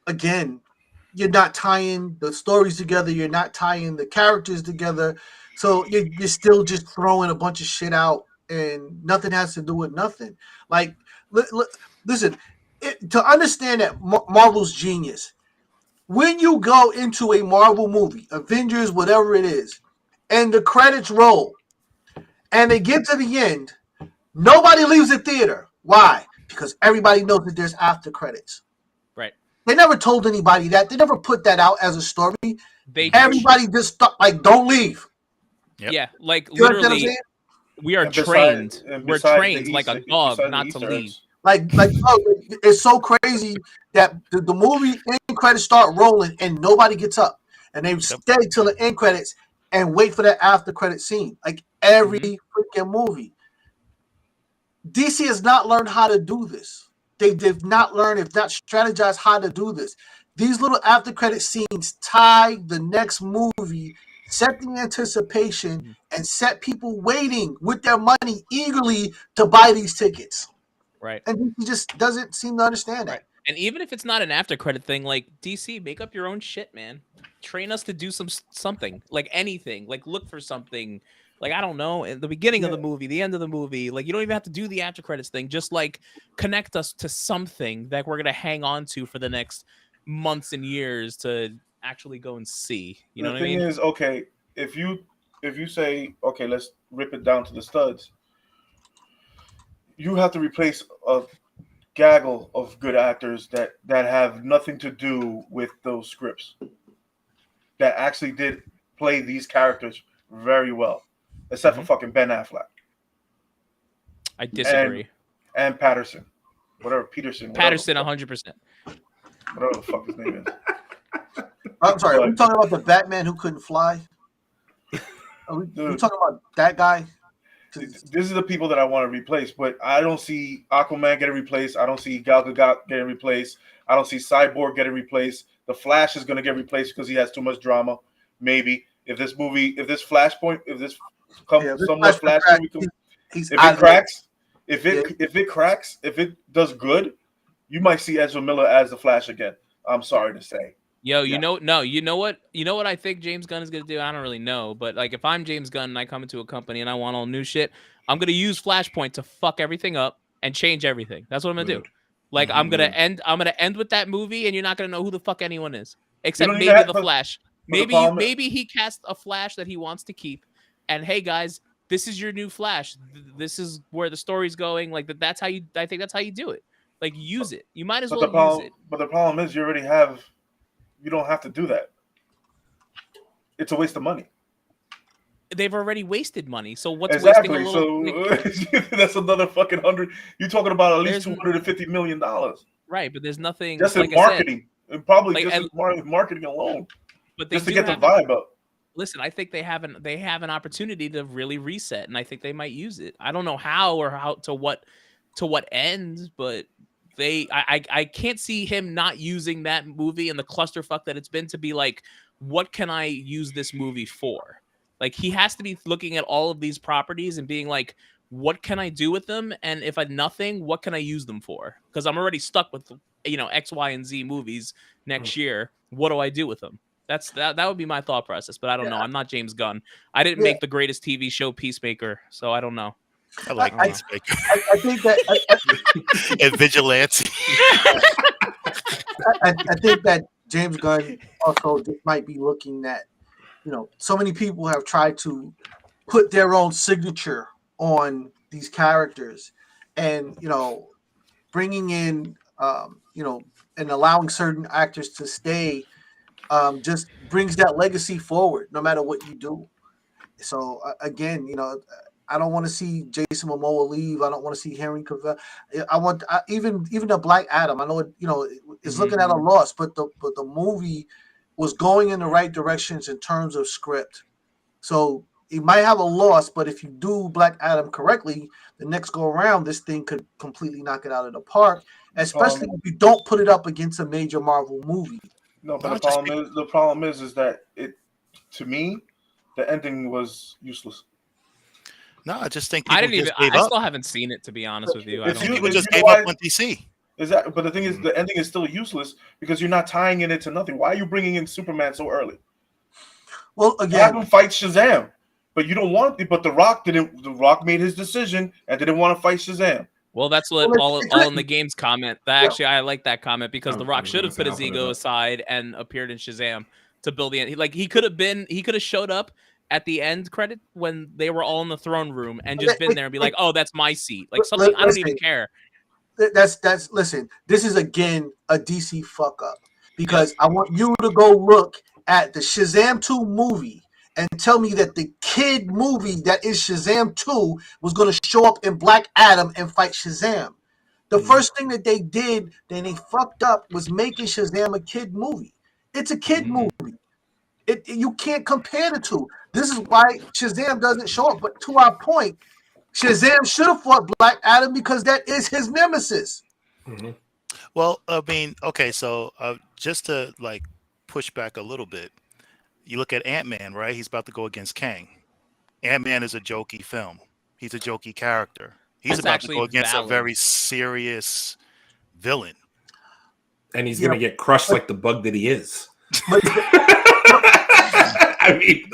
again, you're not tying the stories together. You're not tying the characters together. So you're still just throwing a bunch of shit out, and nothing has to do with nothing. Like, listen, to understand that Marvel's genius, when you go into a Marvel movie, Avengers, whatever it is, and the credits roll, and they get to the end, nobody leaves the theater. Why? Because everybody knows that there's after credits.
Right.
They never told anybody that. They never put that out as a story. Everybody just thought, like, don't leave.
Yep. Yeah, like literally, we are trained. We're trained like a dog not to leave.
Like, it's so crazy that the movie end credits start rolling and nobody gets up, and they stay till the end credits and wait for that after credit scene. Like, every freaking movie. DC has not learned how to do this. They did not learn, if not strategize how to do this. These little after credit scenes tie the next movie, set the anticipation, and set people waiting with their money eagerly to buy these tickets.
Right.
And he just doesn't seem to understand that.
And even if it's not an after credit thing, like DC, make up your own shit, man. Train us to do something, like anything, like look for something. Like, I don't know, at the beginning of the movie, the end of the movie, like you don't even have to do the after credits thing. Just like connect us to something that we're gonna hang on to for the next months and years to actually go and see. You know what I mean?
The thing is, okay, if you say, okay, let's rip it down to the studs, you have to replace a gaggle of good actors that have nothing to do with those scripts, that actually did play these characters very well. Except for fucking Ben Affleck.
I disagree.
And Patterson. Peterson.
Patterson, 100%.
Whatever the fuck his name is.
I'm sorry, are we talking about the Batman who couldn't fly? Are we talking about that guy?
This is the people that I want to replace, but I don't see Aquaman getting replaced. I don't see Gal Gadot getting replaced. I don't see Cyborg getting replaced. The Flash is going to get replaced because he has too much drama. Maybe. If this Flashpoint, if it cracks, if it does good, you might see Ezra Miller as the Flash again. I'm sorry to say.
Yo, you know what I think James Gunn is gonna do? I don't really know, but like if I'm James Gunn and I come into a company and I want all new shit, I'm gonna use Flashpoint to fuck everything up and change everything. That's what I'm gonna do. Like I'm gonna end with that movie, and you're not gonna know who the fuck anyone is, except maybe the Flash. Maybe he cast a Flash that he wants to keep, and hey guys, this is your new Flash. This is where the story's going. Like that's how you. I think that's how you do it. Like use it. You might as well use it.
But the problem is, you don't have to do that. It's a waste of money.
They've already wasted money. So what's
exactly?
Wasting a little?
So that's another fucking 100. You're talking about at least $250 million.
Right, but there's nothing.
Just in marketing, and probably just in marketing alone.
But just
to get the vibe up.
Listen, I think they have an opportunity to really reset, and I think they might use it. I don't know how or to what end, but I can't see him not using that movie and the clusterfuck that it's been to be like, what can I use this movie for? Like he has to be looking at all of these properties and being like, what can I do with them? And if nothing, what can I use them for? Because I'm already stuck with X, Y, and Z movies next year. What do I do with them? That would be my thought process, but I don't know. I'm not James Gunn. I didn't make the greatest TV show Peacemaker, so I don't know.
I like Peacemaker.
I think that
and Vigilante.
I think that James Gunn also might be looking at, so many people have tried to put their own signature on these characters, and bringing in and allowing certain actors to stay. Just brings that legacy forward, no matter what you do. So again, I don't want to see Jason Momoa leave. I don't want to see Henry Cavill. I want even the Black Adam. I know it's looking at a loss, but the movie was going in the right directions in terms of script. So it might have a loss, but if you do Black Adam correctly, the next go around, this thing could completely knock it out of the park. Especially if you don't put it up against a major Marvel movie.
No, but the problem is that to me, the ending was useless.
No, I just think
I still haven't seen it, to be honest with you.
People just gave up on DC.
But the thing is, the ending is still useless because you're not tying it into nothing. Why are you bringing in Superman so early?
Well, again,
have him fight Shazam, but you don't want it. But The Rock didn't. The Rock made his decision and didn't want to fight Shazam.
Well, that's what all in the games comment. I like that comment because The Rock should have put his ego aside and appeared in Shazam to build the end. He could have showed up at the end credit when they were all in the throne room and just been there and be like, "Oh, that's my seat." Like something I don't even care.
Listen. This is again a DC fuck up because I want you to go look at the Shazam 2 movie and tell me that the kid movie that is Shazam 2 was going to show up in Black Adam and fight Shazam. The first thing that they did, then they fucked up, was making Shazam a kid movie. It's a kid movie. You can't compare the two. This is why Shazam doesn't show up. But to our point, Shazam should have fought Black Adam because that is his nemesis.
Mm-hmm.
Well, I mean, okay, so just to like push back a little bit, you look at Ant-Man, right? He's about to go against Kang. Ant-Man is a jokey film. He's a jokey character. He's about to go against a very serious villain.
And he's going to get crushed like the bug that he is. I mean,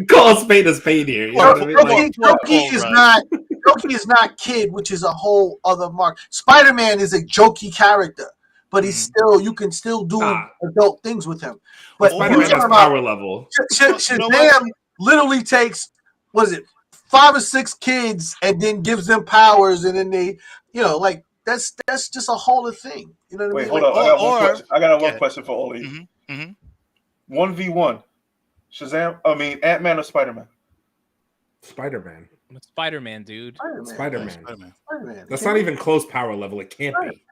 call a spade a spade here. You know what I mean?
Jokey is not kid, which is a whole other mark. Spider-Man is a jokey character, but he's still, you can still do adult things with him. But
Spider-Man has power level.
Shazam literally takes, 5 or 6 kids and then gives them powers, and then they, like that's just a whole other thing. You know what I mean?
Hold on. I got one question for all of you. 1v1. Ant-Man or Spider-Man?
Spider-Man.
Spider-Man, dude.
Spider-Man. That's not even close power level. It can't be.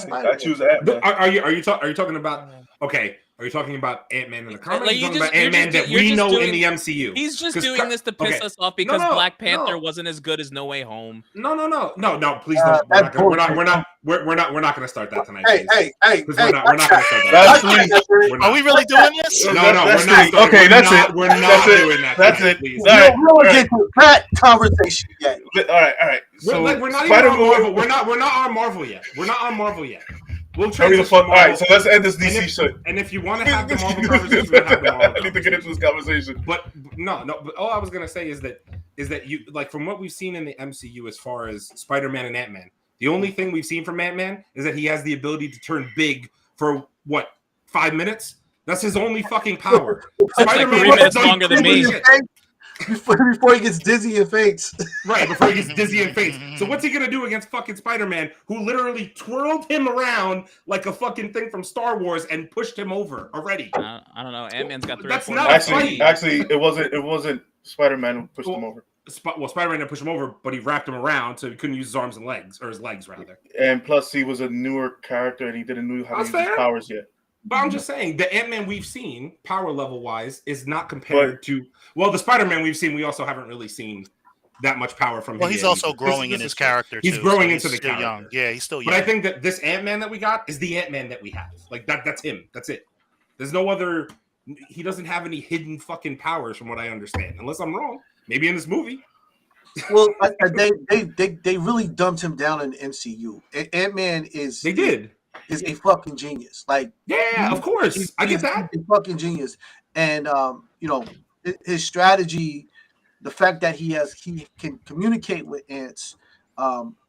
I choose Ant-Man.
Are you talking about? Okay. Are you talking about Ant-Man in the comics? Are you talking about Ant-Man that we know in the MCU?
He's just doing this to piss us off because Black Panther wasn't as good as No Way Home.
No. Please don't. We're not going to start that tonight.
Hey.
We're not going to start that.
Are we really doing this?
No. We're not. Okay, that's it. We're not doing that.
That's it.
We don't get to that conversation yet.
All right.
So we're not even on Marvel. We're not on Marvel yet. We'll try to
all right, so let's end this DC shit.
And if you want to have the Marvel conversation, we'll have the Marvel.
I need to get into this conversation.
But no. But all I was gonna say is that you, like, from what we've seen in the MCU as far as Spider-Man and Ant-Man, the only thing we've seen from Ant-Man is that he has the ability to turn big for 5 minutes. That's his only fucking power.
Spider-Man like 3 minutes longer than me.
Before he gets dizzy and faints.
Right, before he gets dizzy and faints. So what's he going to do against fucking Spider-Man, who literally twirled him around like a fucking thing from Star Wars and pushed him over already?
I don't know. Ant-Man's got 3
That's
or 4.
not
actually, it wasn't Spider-Man who pushed him over.
Spider-Man didn't push him over, but he wrapped him around so he couldn't use his arms and legs, or his legs, rather.
And plus, he was a newer character and he didn't know how to use his powers yet.
But I'm just saying, the Ant-Man we've seen, power level-wise, is not compared to... Well, the Spider-Man we've seen, we also haven't really seen that much power from him.
Well, he's also growing in his character, too.
He's growing into
the
character.
Young. Yeah, he's still young.
But I think that this Ant-Man that we got is the Ant-Man that we have. Like, that's him. That's it. There's no other... He doesn't have any hidden fucking powers, from what I understand. Unless I'm wrong. Maybe in this movie.
Well, they really dumped him down in the MCU. Ant-Man is...
They did.
Is a fucking genius. Like,
yeah, of course. I get that.
He's a fucking genius. And his strategy, the fact that he can communicate with ants,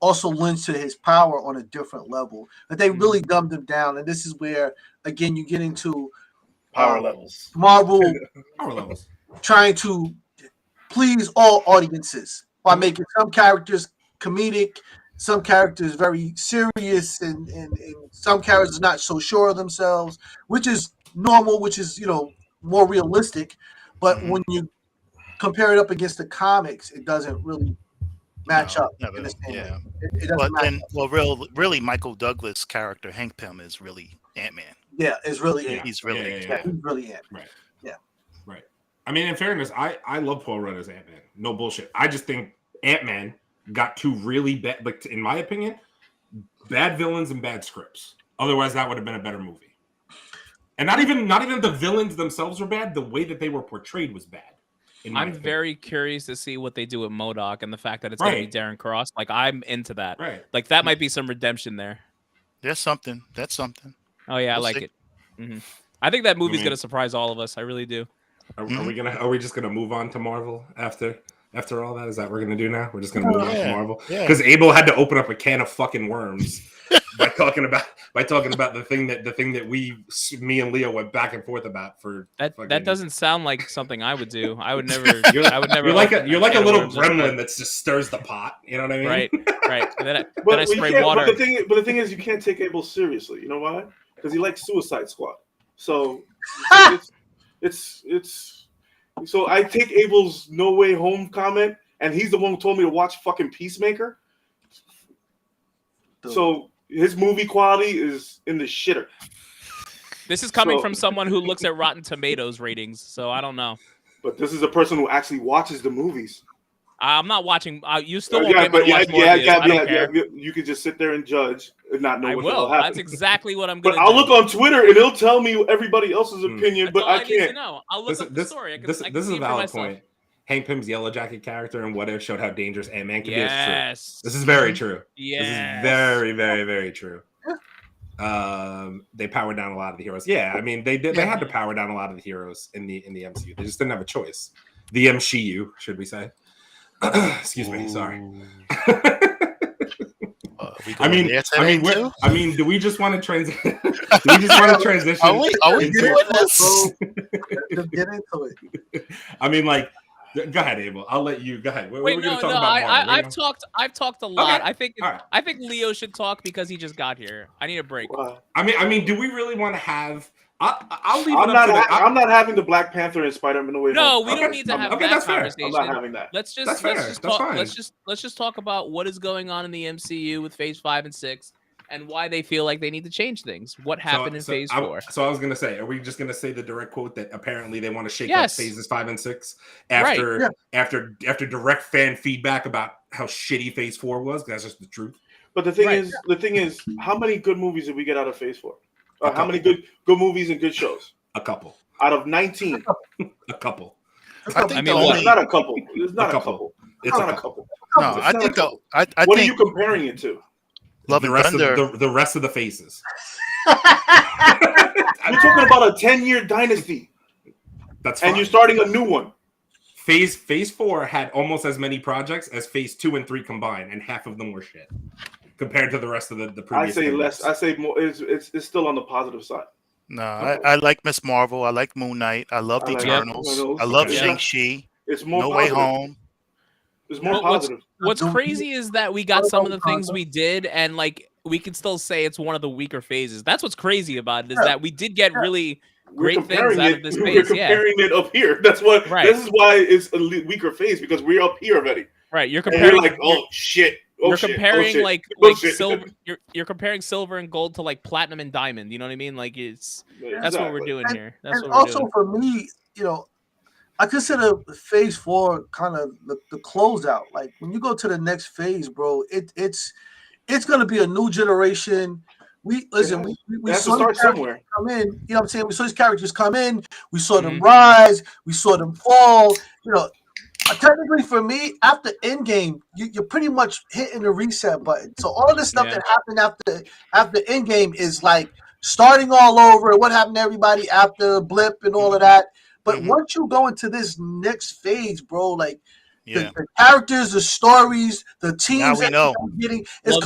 also lends to his power on a different level. But they really dumbed him down. And this is where, again, you get into
power levels.
Marvel
power levels.
Trying to please all audiences by making some characters comedic, some characters very serious, and some characters not so sure of themselves, which is normal, which is, more realistic. But when you compare it up against the comics, it doesn't really match up. In the same way. It doesn't match up.
Really, Michael Douglas' character, Hank Pym, is really Ant-Man.
Yeah, it's really
Ant. He's really
he's really Ant.
Right.
Yeah.
Right. I mean, in fairness, I love Paul Rudd as Ant-Man. No bullshit. I just think Ant-Man got 2 really bad, like, in my opinion, bad villains and bad scripts. Otherwise, that would have been a better movie. And not even the villains themselves were bad. The way that they were portrayed was bad.
I'm very curious to see what they do with MODOK and the fact that it's going to be Darren Cross. Like, I'm into that.
Right.
Like, that might be some redemption there.
There's something. That's something.
Oh yeah, I like it. Mm-hmm. I think that movie's going to surprise all of us. I really do.
Are we just gonna move on to Marvel after all that? Is that what we're gonna do now? We're just gonna move on to Marvel because Abel had to open up a can of fucking worms by talking about the thing that me and Leo went back and forth about for
that doesn't sound like something I would do. I would never. You're
like a little gremlin that just stirs the pot. You know what I mean?
Right. And then I spray water.
But the thing is, you can't take Abel seriously. You know why? Because he likes Suicide Squad. So it's so I take Abel's No Way Home comment, and he's the one who told me to watch fucking Peacemaker. So his movie quality is in the shitter.
This is coming from someone who looks at Rotten Tomatoes ratings, so I don't know.
But this is a person who actually watches the movies.
I'm not watching. You still won't get me to watch Morbius. I don't care.
You can just sit there and judge and not know what will
happen. That's exactly what I'm going
to do. But I'll look on Twitter and it'll tell me everybody else's opinion, but I can't.
Need to know. I'll look up the story.
This is a valid point. Hank Pym's Yellow Jacket character and What If showed how dangerous Ant-Man can be. It's true. This is very true.
Yes.
This is very, very, very true. They powered down a lot of the heroes. Yeah, I mean they had to power down a lot of the heroes in the MCU. They just didn't have a choice. The MCU, should we say? Excuse me, sorry. I mean, do we just want to transition? Do we just want to transition?
Are we doing this?
Get into it.
I mean, like, go ahead, Abel. I'll let you go ahead.
I've talked a lot.
Okay.
I think Leo should talk because he just got here. I need a break.
Wow. I mean, do we really want to have? I'll leave.
I'm not having the Black Panther and Spider-Man away.
No, we don't need to have that conversation.
I'm not having that.
Let's just talk about what is going on in the MCU with Phase 5 and 6 and why they feel like they need to change things. What happened in Phase 4?
So I was gonna say, are we just gonna say the direct quote that apparently they want to shake up Phases 5 and 6 after direct fan feedback about how shitty Phase 4 was? That's just the truth.
But the thing is, how many good movies did we get out of Phase 4? How many good movies and good shows?
A couple.
Out of 19.
A couple.
It's not a couple. It's not a couple. It's not a couple.
No, I think.
What are you comparing it to?
Love and Thunder.
The rest of the phases.
You're talking about a 10-year dynasty.
That's fine.
And you're starting a new one.
Phase 4 had almost as many projects as Phase 2 and 3 combined, and half of them were shit compared to the rest of the previous.
I say less. I say more. It's still on the positive side.
No, I like Miss Marvel. I like Moon Knight. I love the Eternals. I love Shang-Chi.
It's more
No
positive.
Way Home.
It's more positive.
What's crazy is that we got some of the things we did, and like we can still say it's one of the weaker phases. That's what's crazy about it, is that we did get really great things out of this phase.
We're comparing it up here. That's what. Right. This is why it's a weaker phase, because we're up here already.
Right. You're comparing
like, oh shit.
You're comparing silver. You're comparing silver and gold to like platinum and diamond. You know what I mean? Like that's what we're doing here. That's what we're doing.
For me, I consider Phase 4 kind of the closeout. Like when you go to the next phase, bro, it's gonna be a new generation. We saw
start somewhere.
Come in. You know what I'm saying? We saw these characters come in. We saw them rise. We saw them fall. Technically, for me, after Endgame, you're pretty much hitting the reset button. So all this stuff that happened after Endgame is like starting all over. What happened to everybody after Blip and all of that. But once you go into this next phase, bro, like the characters, the stories, the teams that you're getting is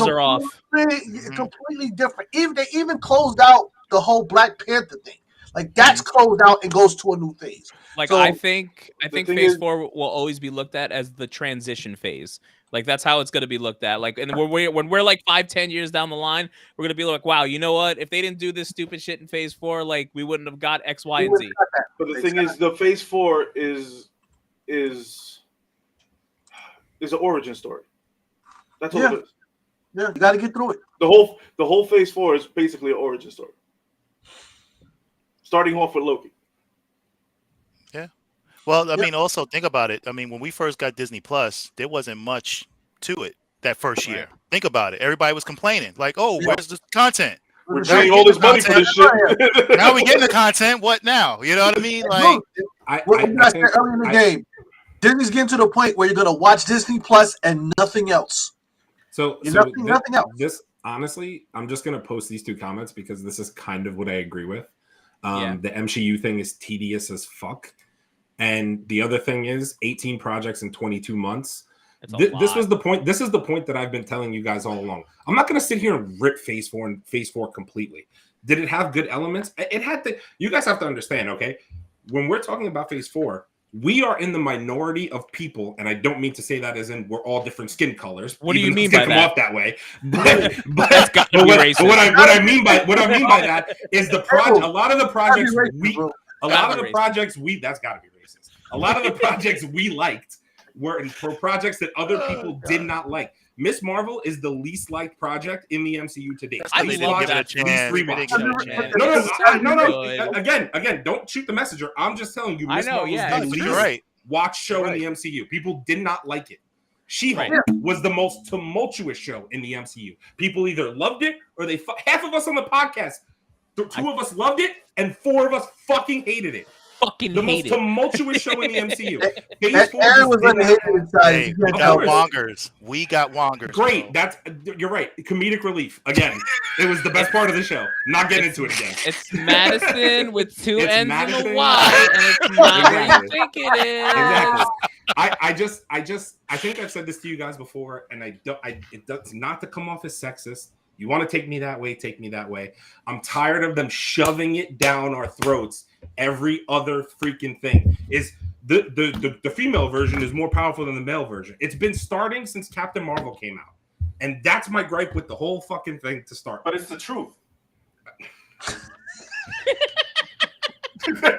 completely different. They even closed out the whole Black Panther thing. Like that's closed out and goes to a new phase.
Like I think Phase 4 will always be looked at as the transition phase. Like that's how it's going to be looked at. Like, and when we're like 5-10 years down the line, we're going to be like, wow, you know what? If they didn't do this stupid shit in Phase 4, like we wouldn't have got X, Y, and Z.
But the thing is, the Phase 4 is an origin story. That's all it is.
Yeah, you got to get through it.
The whole Phase 4 is basically an origin story. Starting off with Loki.
Yeah. Well, I mean, also think about it. I mean, when we first got Disney Plus, there wasn't much to it that first year. Think about it. Everybody was complaining, like, "Oh, where's the content?
We're paying all this money for this shit.
Now we getting the content. What now? You know what I mean? Like,
I said earlier in the game, Disney's getting to the point where you're gonna watch Disney Plus and nothing else. Nothing else.
This honestly, I'm just gonna post these two comments because this is kind of what I agree with. The MCU thing is tedious as fuck. And the other thing is 18 projects in 22 months. This was the point. This is the point that I've been telling you guys all along. I'm not going to sit here and rip Phase 4 and Phase 4 completely. Did it have good elements? It had to. You guys have to understand, okay? When we're talking about Phase 4, we are in the minority of people, and I don't mean to say that as in we're all different skin colors.
What do you mean by that?
Off that way, but what I mean by that is the project. A lot of the projects that's got to be racist. A lot of the projects we liked were projects that other people did not like. Miss Marvel is the least liked project in the MCU to date.
I love that.
No. Again, don't shoot the messenger. I'm just telling you, Miss Marvel is the least watched show in the MCU. People did not like it. She-Hulk was the most tumultuous show in the MCU. People either loved it or they half of us on the podcast, two of us loved it, and 4 of us fucking hated it. The most tumultuous show in the MCU.
Aaron was on the hated side.
We got Wongers.
Great. You're right. Comedic relief. Again, it was the best part of the show. Not getting into it again.
It's Madison with 2 N's and a Y, and it's not where you think it is.
Exactly. I think I've said this to you guys before, and it's not to come off as sexist. You want to take me that way, take me that way. I'm tired of them shoving it down our throats. Every other freaking thing is the female version is more powerful than the male version. It's been starting since Captain Marvel came out. And that's my gripe with the whole fucking thing to start.
But it's the truth. If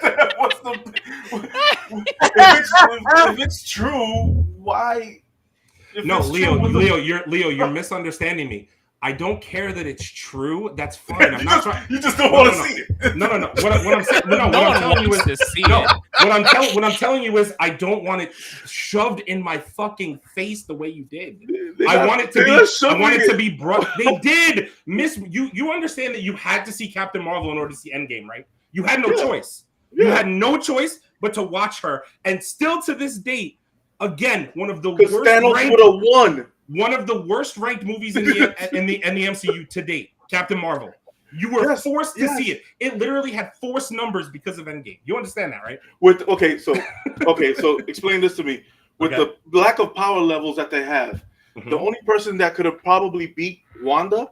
it's true, why?
Leo, you're misunderstanding me. I don't care that it's true. That's fine. I'm not trying.
You just don't want to see it.
No. What I'm telling you is I don't want it shoved in my fucking face the way you did. I want it to be brought. They did. You understand that you had to see Captain Marvel in order to see Endgame, right? You had no choice. You had no choice but to watch her. And still to this date, again, one of the worst.
Thanos would have won.
One of the worst ranked movies in the MCU to date, Captain Marvel. You were forced to see it. It literally had forced numbers because of Endgame. You understand that, right?
So explain this to me. With the lack of power levels that they have, the only person that could have probably beat Wanda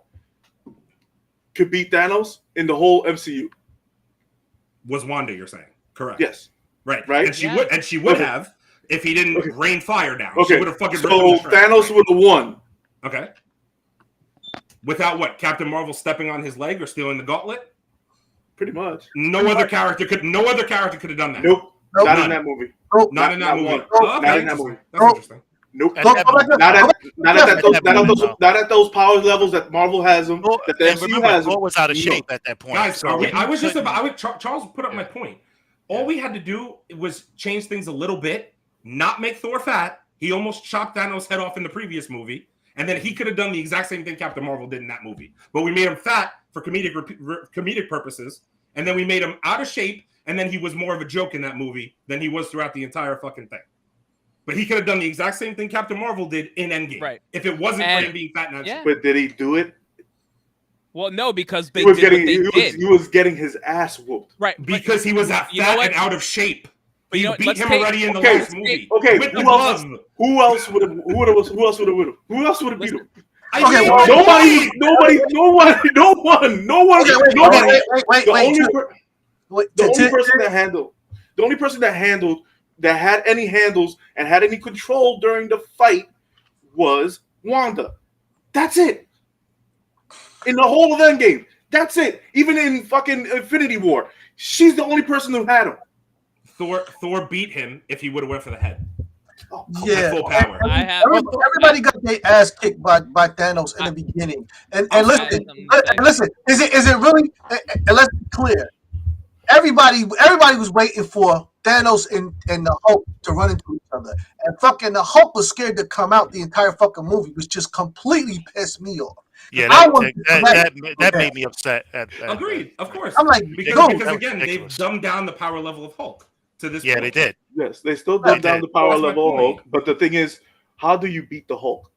could beat Thanos in the whole MCU.
Was Wanda, you're saying? Correct.
Yes.
Right.
Right.
And she would have. If he didn't rain fire down,
okay.
She would have fucking.
So Thanos would have won.
Okay. Without what? Captain Marvel stepping on his leg or stealing the gauntlet?
Pretty much.
No other character could have done that.
Nope. Not in that movie.
Nope. Not in that movie.
Not in that movie.
That's interesting.
Nope. Not at those power levels that Marvel has them. That the MCU has them.
What was out of shape at that point?
Guys, Charles put up my point. All we had to do was change things a little bit. Not make Thor fat. He almost chopped Thanos' head off in the previous movie. And then he could have done the exact same thing Captain Marvel did in that movie. But we made him fat for comedic purposes. And then we made him out of shape. And then he was more of a joke in that movie than he was throughout the entire fucking thing. But he could have done the exact same thing Captain Marvel did in Endgame. Right. If it wasn't for him being fat and out of shape.
But did he do it?
Well, no, because he was
getting his ass whooped.
Right.
Because he was fat and out of shape.
But
you beat him already in the last movie.
Okay, who else would have beat him? Nobody. The only person that had any handles and had any control during the fight was Wanda. That's it. In the whole of Endgame. That's it. Even in fucking Infinity War, she's the only person who had him.
Thor beat him if he would have went for the head.
Yeah,
full power.
Everybody got their ass kicked by Thanos in the beginning. And listen, is it really? And let's be clear. Everybody was waiting for Thanos and the Hulk to run into each other, and fucking the Hulk was scared to come out the entire fucking movie, which just completely pissed me off.
Yeah, that made me upset.
Agreed, of course.
I'm like,
because again, they've dumbed down the power level of Hulk. To this point.
They did.
Yes, they still dumbed down the power level of Hulk. But the thing is, how do you beat the Hulk?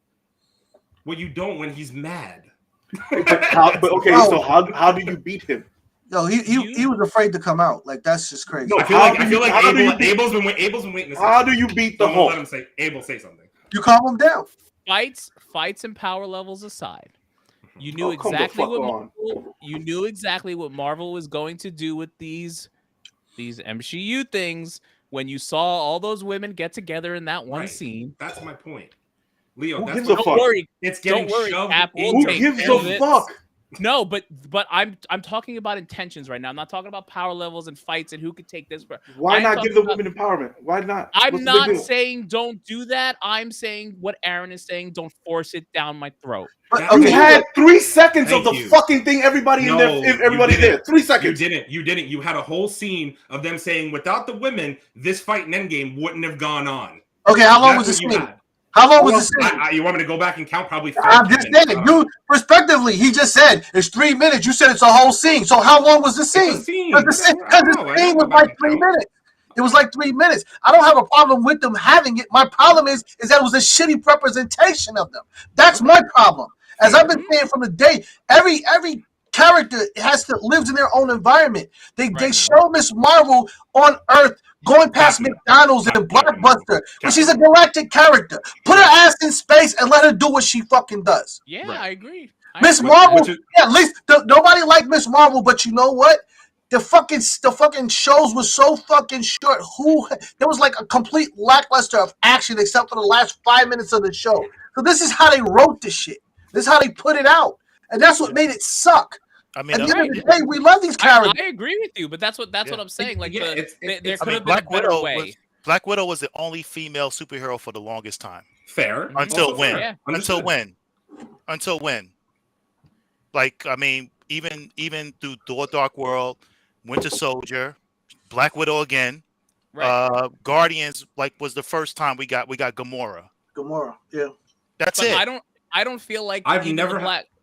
Well, you don't when he's mad.
So how do you beat him?
No, he was afraid to come out. Like, that's just crazy.
No, I feel like Abel's been waiting.
How do you beat the Hulk?
Let him say. Abel, say something.
You calm him down.
Fights and power levels aside, you knew exactly what Marvel was going to do with these MCU things when you saw all those women get together in that one scene.
That's my point. Leo,
who gives a fuck?
It's getting shoved.
Who gives a fuck?
No, but I'm talking about intentions right now. I'm not talking about power levels and fights and who could take this.
Why not give the women empowerment? Why not?
I'm not saying don't do that. I'm saying what Aaron is saying. Don't force it down my throat.
You had 3 seconds of the fucking thing. Everybody there. 3 seconds.
You didn't. You had a whole scene of them saying, without the women, this fight in Endgame wouldn't have gone on.
Okay, how long was the scene? How long was the scene?
You want me to go back and count? Probably 30
I'm just saying, you respectively, he just said it's 3 minutes. You said it's a whole scene. So how long was the scene? Because the scene was like 3 minutes. It was like 3 minutes. I don't have a problem with them having it. My problem is that it was a shitty representation of them. That's my problem. As I've been saying from the day, every character lives in their own environment. They show Miss Marvel on Earth going past McDonald's and Blockbuster, but she's a galactic character. Put her ass in space and let her do what she fucking does.
Yeah, I agree.
Miss Marvel, at least nobody liked Miss Marvel, but you know what? The fucking shows were so fucking short. There was like a complete lackluster of action except for the last 5 minutes of the show. So this is how they wrote the shit. This is how they put it out, and that's what made it suck. I mean, at the end of the day, we love these characters.
I agree with you, but that's what I'm saying. Like, there could have been
Black
a better way.
Black Widow was the only female superhero for the longest time.
Fair.
Until when?
Fair.
Until when? Like, I mean, even through Thor: Dark World, Winter Soldier, Black Widow again, Guardians, like, was the first time we got Gamora.
Yeah.
That's it.
I don't feel like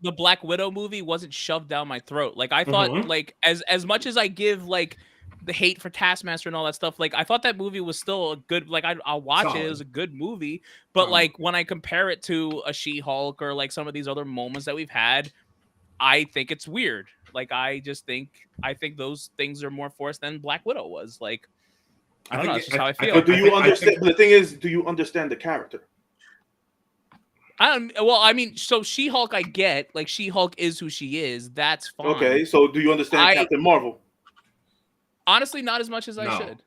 the Black Widow movie wasn't shoved down my throat. Like, I thought, like, as much as I give, like, the hate for Taskmaster and all that stuff, like, I thought that movie was still a good, like, I'll watch it. It was a good movie. But, like, when I compare it to a She-Hulk or, like, some of these other moments that we've had, I think it's weird. Like, I think those things are more forced than Black Widow was. Like, I don't know. That's just how I feel.
But do you understand? The thing is, do you understand the character?
Well, I mean, so She-Hulk, I get. Like, She-Hulk is who she is. That's fine.
Okay, so do you understand Captain Marvel?
Honestly, not as much as I should.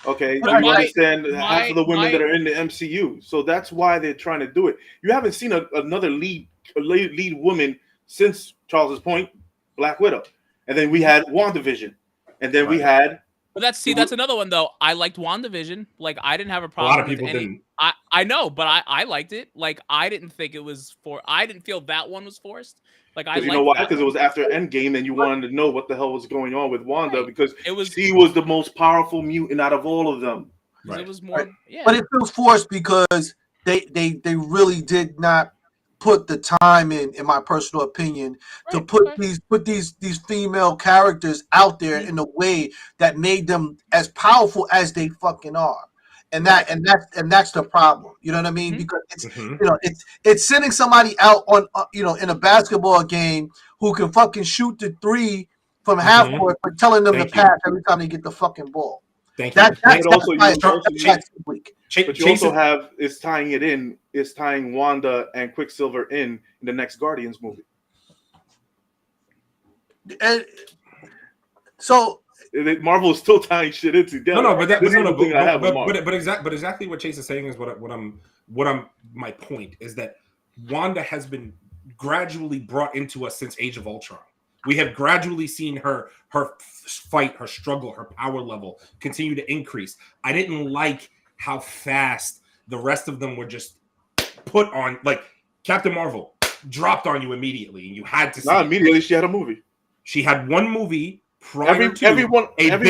Okay, do you understand half of the women that are in the MCU? So that's why they're trying to do it. You haven't seen another lead woman since Charles's Point, Black Widow, and then we had WandaVision, and then we had.
But that's another one though. I liked WandaVision. Like, I didn't have a problem.
A lot of people didn't.
I know, but I liked it. Like, I didn't think it was I didn't feel that one was forced. Like,
you know why? Because it was after Endgame, and you wanted to know what the hell was going on with Wanda because she was the most powerful mutant out of all of them.
Right. It was more,
but it feels forced because they really did not put the time in my personal opinion, to put these female characters out there in a way that made them as powerful as they fucking are. And that's the problem. You know what I mean? Because it's it's sending somebody out on in a basketball game who can fucking shoot the three from half court, but telling them to pass every time they get the fucking ball.
Thank you.
But you also have is tying Wanda and Quicksilver in the next Guardians movie.
And so
Marvel is still tying shit in together. But exactly what Chase is saying is what my point is that Wanda has been gradually brought into us since Age of Ultron. We have gradually seen her fight, her struggle, her power level continue to increase. I didn't like how fast the rest of them were just put on. Like, Captain Marvel dropped on you immediately, and you had to see.
Not immediately. She had a movie.
She had one movie.
Every one of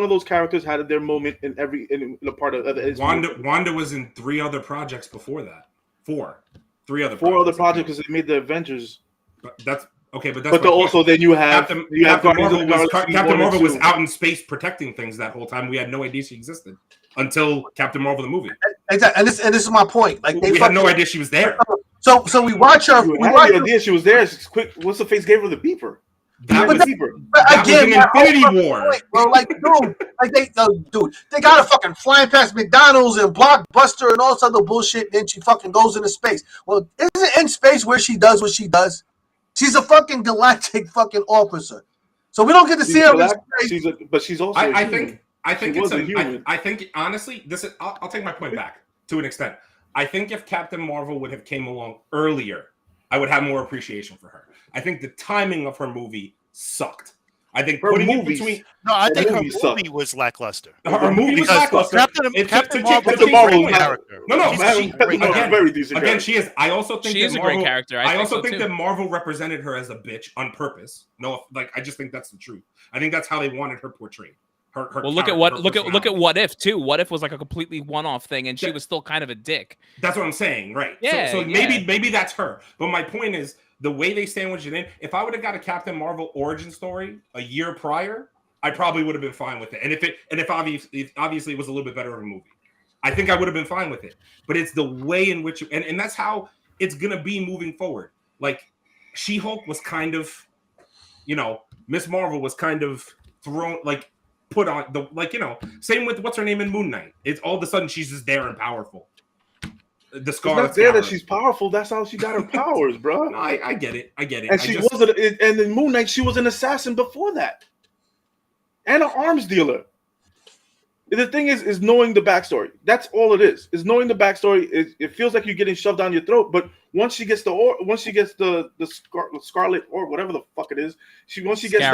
those characters had their moment in a part of
Wanda was in 3 other projects before that. 4 other projects because
they made the Avengers.
But that's okay. But
then you have
Captain Marvel was out in space protecting things that whole time. We had no idea she existed until Captain Marvel the movie.
Exactly, and this is my point. Like,
we had no idea she was there.
So we watch her.
We had the idea she was there. Quick, what's the face gave her the beeper?
That was an Infinity War.
Point, bro. Like, they got her fucking flying past McDonald's and Blockbuster and all this other bullshit. And then she fucking goes into space. Well, isn't it in space where she does what she does? She's a fucking galactic fucking officer. So we don't get to see her in space.
But she's also.
I think honestly, this is. I'll take my point back to an extent. I think if Captain Marvel would have came along earlier, I would have more appreciation for her. I think the timing of her movie sucked. I think
her
putting
movies,
it between.
No, I think her movie was lackluster.
Her movie was lackluster.
Captain Marvel character.
No,
very decent.
Again, she is. I also think
she is a great character.
I also think that Marvel represented her as a bitch on purpose. No, like I just think that's the truth. I think that's how they wanted her portrayed.
Well, look at What If too. What If was like a completely one-off thing, and she was still kind of a dick.
That's what I'm saying, right?
Yeah.
So maybe that's her. But my point is the way they sandwiched it in. If I would have got a Captain Marvel origin story a year prior, I probably would have been fine with it. And if obviously it was a little bit better of a movie, I think I would have been fine with it. But it's the way in which and that's how it's gonna be moving forward. Like She-Hulk was kind of, Miss Marvel was kind of thrown like. Put on same with what's her name in Moon Knight. It's all of a sudden she's just there and powerful. The Scarlet.
It's not there that she's powerful. That's how she got her powers, bro.
No, I get it.
And in Moon Knight, she was an assassin before that, and an arms dealer. The thing is knowing the backstory. That's all it is. Is knowing the backstory. It feels like you're getting shoved down your throat, but once she gets the Scarlet or whatever the fuck it is, once she gets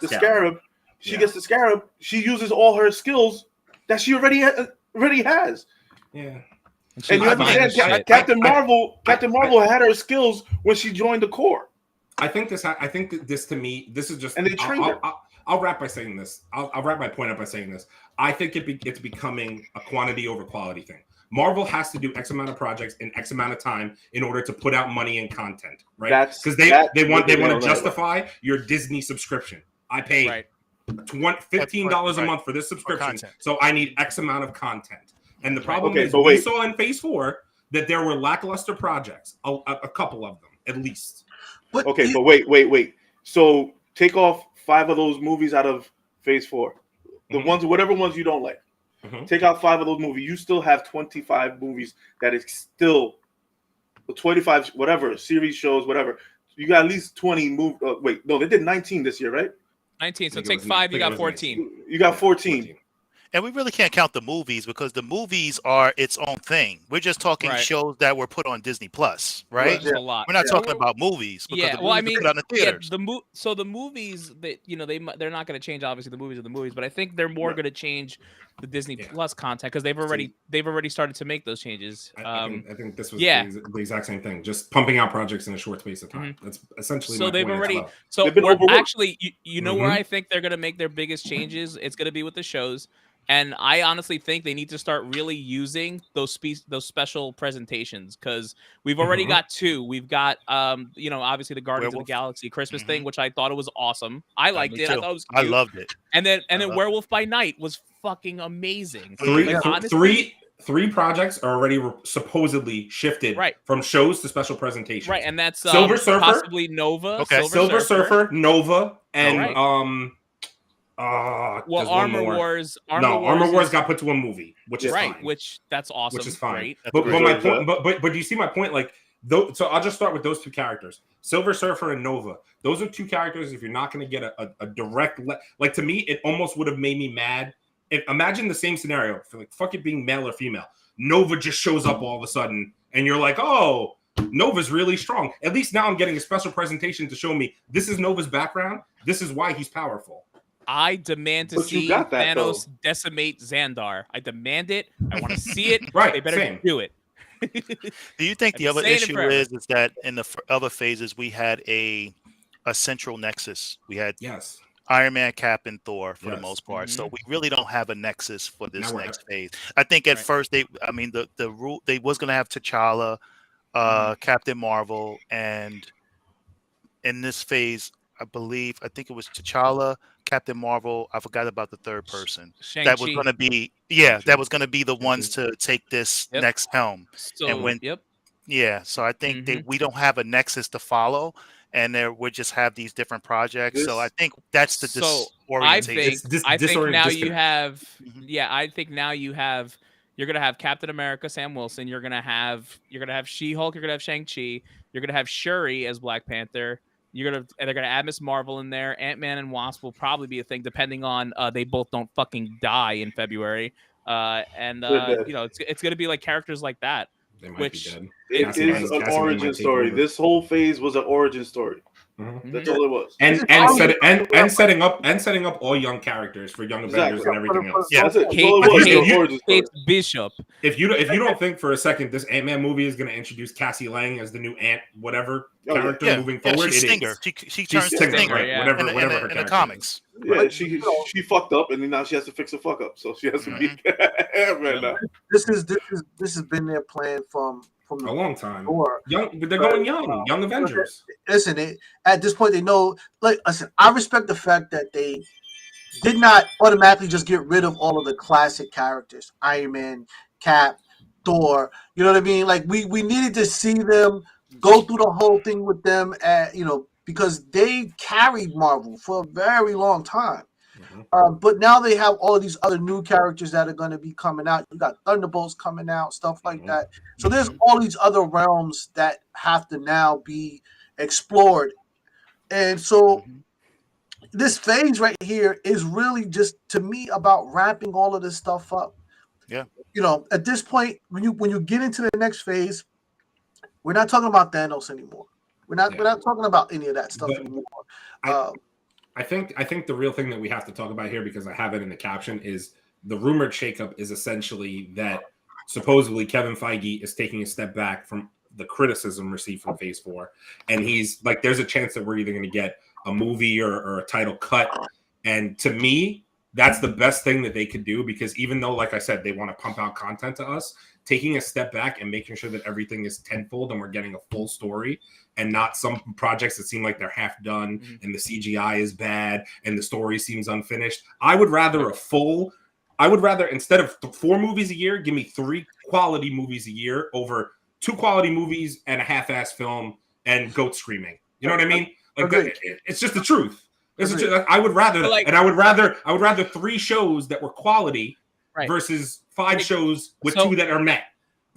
the Scarab. She gets the Scarab. She uses all her skills that she already has.
Yeah,
and you understand, Captain Marvel had her skills when she joined the Corps.
I think this to me, this is just.
And they trained her.
I'll wrap by saying this. I'll wrap my point up by saying this. I think it's becoming a quantity over quality thing. Marvel has to do X amount of projects in X amount of time in order to put out money and content, right? Because they want to justify your Disney subscription. I pay. Right. $15 a month for this subscription, so I need X amount of content. And the problem is, we saw in Phase 4 that there were lackluster projects, a couple of them at least.
But wait. So take off 5 of those movies out of Phase 4, the ones, whatever ones you don't like. Take out 5 of those movies. You still have 25 movies that is still 25, whatever series, shows, whatever. You got at least 20 movies. They did 19 this year, right?
19. So take 5. You got 14.
You got 14.
And we really can't count the movies because the movies are its own thing. We're just talking shows that were put on Disney Plus, right?
A lot.
We're not talking about movies.
Because the movies
put on the theaters.
So the movies that they're not going to change. Obviously, the movies are the movies, but I think they're more going to change the Disney Plus content because they've already started to make those changes.
I think this was the exact same thing, just pumping out projects in a short space of time. That's essentially.
So they've already. So actually, where I think they're going to make their biggest changes. It's going to be with the shows. And I honestly think they need to start really using those special presentations because we've already got 2. We've got obviously the Guardians of the Galaxy Christmas thing, which I thought it was awesome. I liked it. I thought it was cute.
I loved it.
And then Werewolf by Night was fucking amazing.
3 projects are already supposedly shifted from shows to special presentations.
Right, and that's
Silver Surfer,
possibly Nova.
Okay, Silver Surfer, Nova, and
Armor Wars.
Armor Wars got put to a movie, which is fine.
Which that's awesome.
Which is fine.
Great.
But my point. But do you see my point? Like, so I'll just start with those 2 characters, Silver Surfer and Nova. Those are 2 characters. If you're not going to get a direct, like to me, it almost would have made me mad. Imagine the same scenario for like fuck it being male or female. Nova just shows up all of a sudden, and you're like, oh, Nova's really strong. At least now I'm getting a special presentation to show me this is Nova's background. This is why he's powerful.
I demand to see Thanos decimate Xandar. I demand it. I want to see it. They better do it.
Do you think the other issue is that in the other phases we had a central nexus? We had Iron Man, Cap, and Thor for the most part. So we really don't have a nexus for this next phase. I think at first the rule they was going to have T'Challa, Captain Marvel, and in this phase I think it was T'Challa, Captain Marvel. I forgot about the third person.
Shang-Chi.
That was going to be that was going to be the ones to take this next helm. So, so I think that we don't have a nexus to follow, and we just have these different projects. So I think that's the disorientation.
I think now you have I think now you have. You're gonna have Captain America, Sam Wilson. You're gonna have She-Hulk. You're gonna have Shang-Chi. You're gonna have Shuri as Black Panther. They're gonna add Miss Marvel in there. Ant-Man and Wasp will probably be a thing, depending on they both don't fucking die in February. It's gonna be like characters like that.
They might be dead.
It is an origin story. This whole phase was an origin story.
Mm-hmm.
That's all it was.
And setting up all young characters for young Avengers and everything else.
Yeah, that's it.
Kate Bishop.
If you don't think for a second this Ant-Man movie is going to introduce Cassie Lang as the new Ant whatever character moving forward,
she's Stinger. She turns to Stinger,
right? Whatever her character
in the comics.
Yeah, she fucked up, and then now she has to fix a fuck up. So she has to be right now.
This has been their plan from
a long time. They're going young Avengers.
Listen, at this point they know. Like, listen, I respect the fact that they did not automatically just get rid of all of the classic characters, Iron Man, Cap, Thor. You know what I mean? Like we needed to see them go through the whole thing with them, because they carried Marvel for a very long time. But now they have all of these other new characters that are going to be coming out. You got Thunderbolts coming out, stuff like that. So there's all these other realms that have to now be explored. And so this phase right here is really just, to me, about wrapping all of this stuff up.
Yeah.
At this point, when you get into the next phase, we're not talking about Thanos anymore. We're not talking about any of that stuff anymore.
I think the real thing that we have to talk about here, because I have it in the caption, is the rumored shakeup is essentially that supposedly Kevin Feige is taking a step back from the criticism received from Phase 4. And he's like, there's a chance that we're either going to get a movie or a title cut. And to me, that's the best thing that they could do, because even though, like I said, they want to pump out content to us, taking a step back and making sure that everything is tenfold and we're getting a full story and not some projects that seem like they're half done and the CGI is bad and the story seems unfinished. I would rather instead of 4 movies a year, give me 3 quality movies a year over 2 quality movies and a half-ass film and goat screaming. You know what I mean? Like it's just the truth. I would rather 3 shows that were quality versus 5 shows with 2 that are met.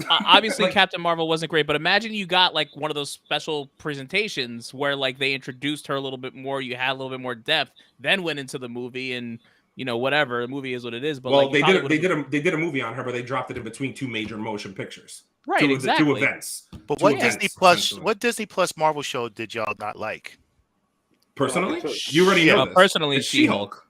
Obviously, Captain Marvel wasn't great, but imagine you got like one of those special presentations where like they introduced her a little bit more, you had a little bit more depth, then went into the movie, and whatever, the movie is what it is. But
they did a movie on her, but they dropped it in between 2 major motion pictures,
right? Exactly.
2 events.
But what Disney Plus Marvel show did y'all not like?
Personally, you already know this.
Personally,
it's She-Hulk.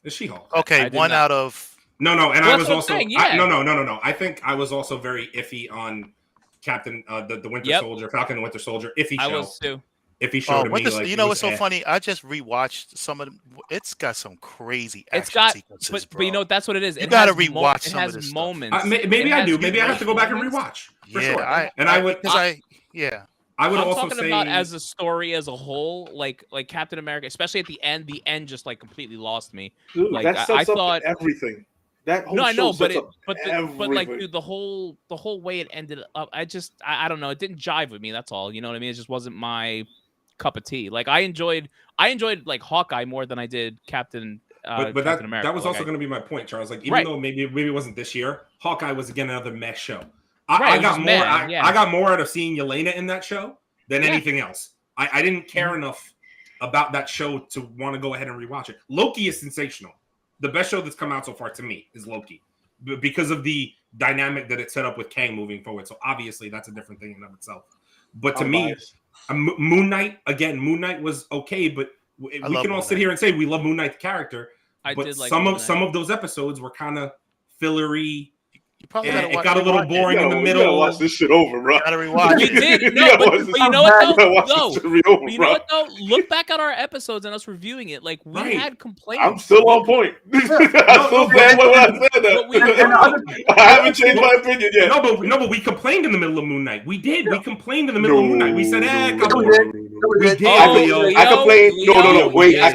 It's She-Hulk.
Okay, one out of.
No, and I was also no. I think I was also very iffy on Captain the Winter Soldier, Falcon and Winter Soldier. Iffy show.
I was too.
Iffy show to me. Like,
what's so funny? I just rewatched some of them. It's got some crazy action sequences,
but that's what it is.
You got to rewatch some of this
moments.
Maybe I do. Maybe I have to go back and rewatch. For sure. I would also
talking about as a story as a whole, like Captain America, especially at the end just like completely lost me.
Dude,
like
that sets up everything. That whole
I know,
but
like, dude, the whole way it ended up, I don't know, it didn't jive with me. That's all. You know what I mean? It just wasn't my cup of tea. Like I enjoyed like Hawkeye more than I did Captain America.
That was also going to be my point, Charles. Like even though maybe it wasn't this year, Hawkeye was again another mess show. I got more out of seeing Yelena in that show than anything else. I didn't care enough about that show to want to go ahead and rewatch it. Loki is sensational. The best show that's come out so far to me is Loki, because of the dynamic that it set up with Kang moving forward. So obviously that's a different thing in and of itself. But to me, Moon Knight was okay, but we can all sit here and say we love Moon Knight the character. But some of those episodes were kind of fillery. It got a little boring in the middle.
You gotta watch this shit over, bro.
Gotta rewatch.
We did. No, but you know what though? Look back at our episodes and us reviewing it. Like we had complaints.
I'm still on point. I'm still saying what I said. I haven't changed my opinion yet.
No, but we complained in the middle of Moon Knight. We did. We complained in the middle of Moon Knight. We said, we did.
I complained. No. Wait. I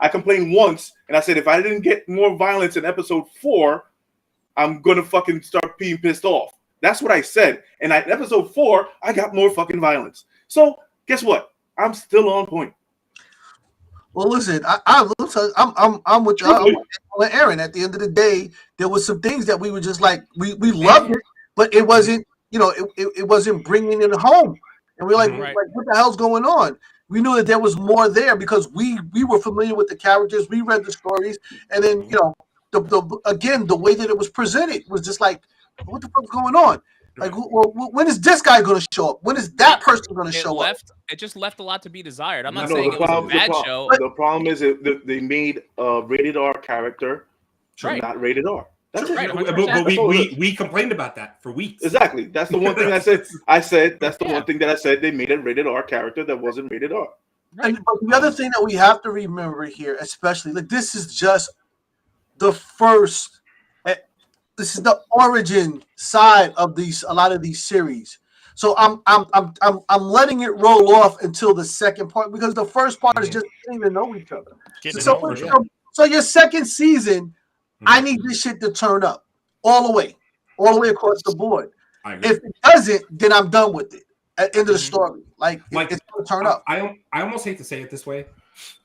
complained once. And I said if I didn't get more violence in episode 4. I'm gonna fucking start being pissed off. That's what I said. And in episode 4, I got more fucking violence. So guess what? I'm still on point.
Well, listen, I'm with you. I'm with Aaron. At the end of the day, there was some things that we were just like we loved it, but it wasn't. It wasn't bringing it home. And we're like, what the hell's going on? We knew that there was more there because we were familiar with the characters. We read the stories, and then the way that it was presented was just like what the fuck's going on? Like, when is this guy going to show up? When is that person going to show up?
It just left a lot to be desired. I'm not saying it was a bad show.
The problem is they made a rated R character not rated R. That's
right.
But we complained about that for weeks.
Exactly. That's the one thing I said. That's the one thing that I said. They made a rated R character that wasn't rated R.
Right. But the other thing that we have to remember here, especially, like, this is just the first. This is the origin side of a lot of these series. So I'm letting it roll off until the second part, because the first part is just getting to know each other. So your second season, I need this shit to turn up all the way across the board. If it doesn't, then I'm done with it. At the end of the story, like it's gonna turn up.
I almost hate to say it this way.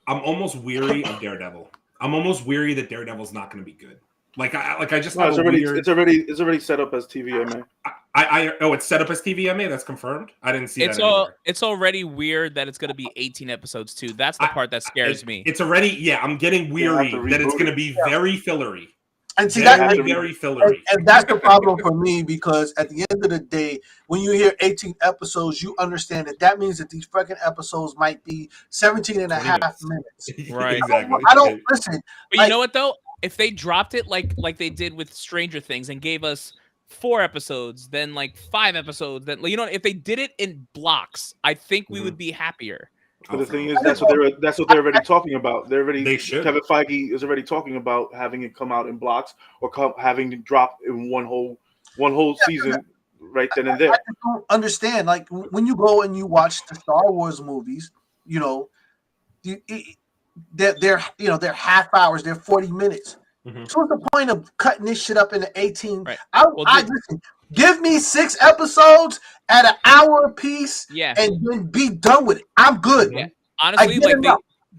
I'm almost weary of Daredevil. I'm almost weary that Daredevil's not going to be good. I just
it's already set up as TVMA.
It's set up as TVMA. That's confirmed. I didn't see that.
It's already weird that it's going to be 18 episodes too. That's the part that scares me.
It's already I'm getting weary that it's going to be very fillery.
And see
very fillery.
And that's the problem for me, because at the end of the day, when you hear 18 episodes, you understand that means that these fucking episodes might be 17 and a half minutes.
Right.
Exactly.
I don't listen.
But you know what though? If they dropped it like they did with Stranger Things and gave us 4 episodes, then 5 episodes, then if they did it in blocks, I think we would be happier.
But the thing is, that's what they're already talking about. Kevin Feige is already talking about having it come out in blocks, or having it drop in one whole season right then and there.
I don't understand. Like, when you go and you watch the Star Wars movies, they're half hours, they're 40 minutes. Mm-hmm. So what's the point of cutting this shit up into 18? Right. Listen, give me 6 episodes at an hour a piece, and then be done with it. I'm good. Yeah.
Honestly,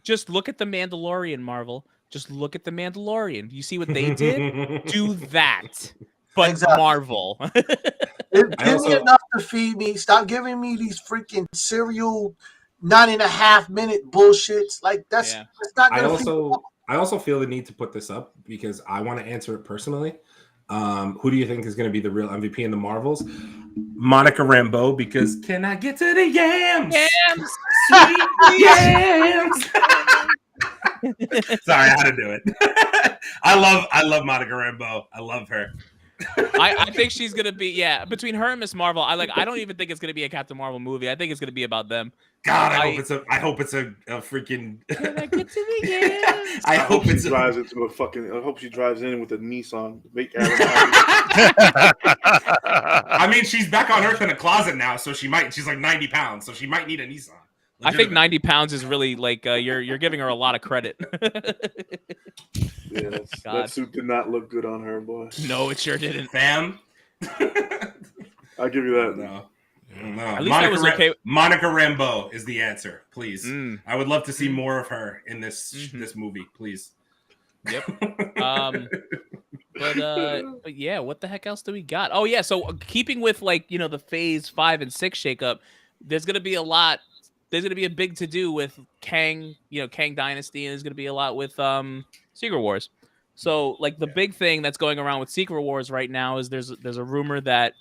just look at The Mandalorian, Marvel. Just look at The Mandalorian. You see what they did? Do that. But Marvel.
Give me enough to feed me. Stop giving me these freaking serial 9.5-minute bullshits. Like, that's not gonna
I also feel the need to put this up because I want to answer it personally. Who do you think is going to be the real MVP in the Marvels? Monica Rambeau, because can I get to the yams?
Yams!
Sweet yams! Sorry, I had to do it. I love Monica Rambeau. I love her.
I think she's gonna be between her and Miss Marvel. I don't even think it's gonna be a Captain Marvel movie. I think it's gonna be about them.
God, I hope it's a freaking.
Can I get to the end?
I hope she drives into a fucking. I hope she drives in with a Nissan.
I mean, she's back on Earth in a closet now, so she might. She's like 90 pounds, so she might need a Nissan.
I think 90 pounds is really you're giving her a lot of credit.
That suit did not look good on her, boy.
No, it sure didn't,
fam.
I'll give you that.
No.
At least I was okay.
Monica Rambeau is the answer, please. I would love to see more of her in this movie, please.
Yep. But yeah, what the heck else do we got? Oh yeah, so keeping with the Phase 5 and 6 shakeup, there's gonna be a lot. There's going to be a big to-do with Kang, Kang Dynasty, and there's going to be a lot with Secret Wars. So, the big thing that's going around with Secret Wars right now is there's a rumor that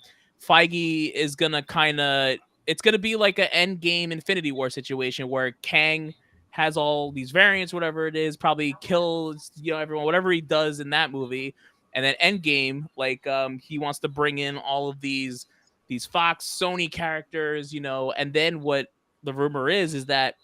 Feige is going to it's going to be like an Endgame Infinity War situation where Kang has all these variants, whatever it is, probably kills, everyone, whatever he does in that movie. And then Endgame, he wants to bring in all of these Fox, Sony characters, and then what the rumor is that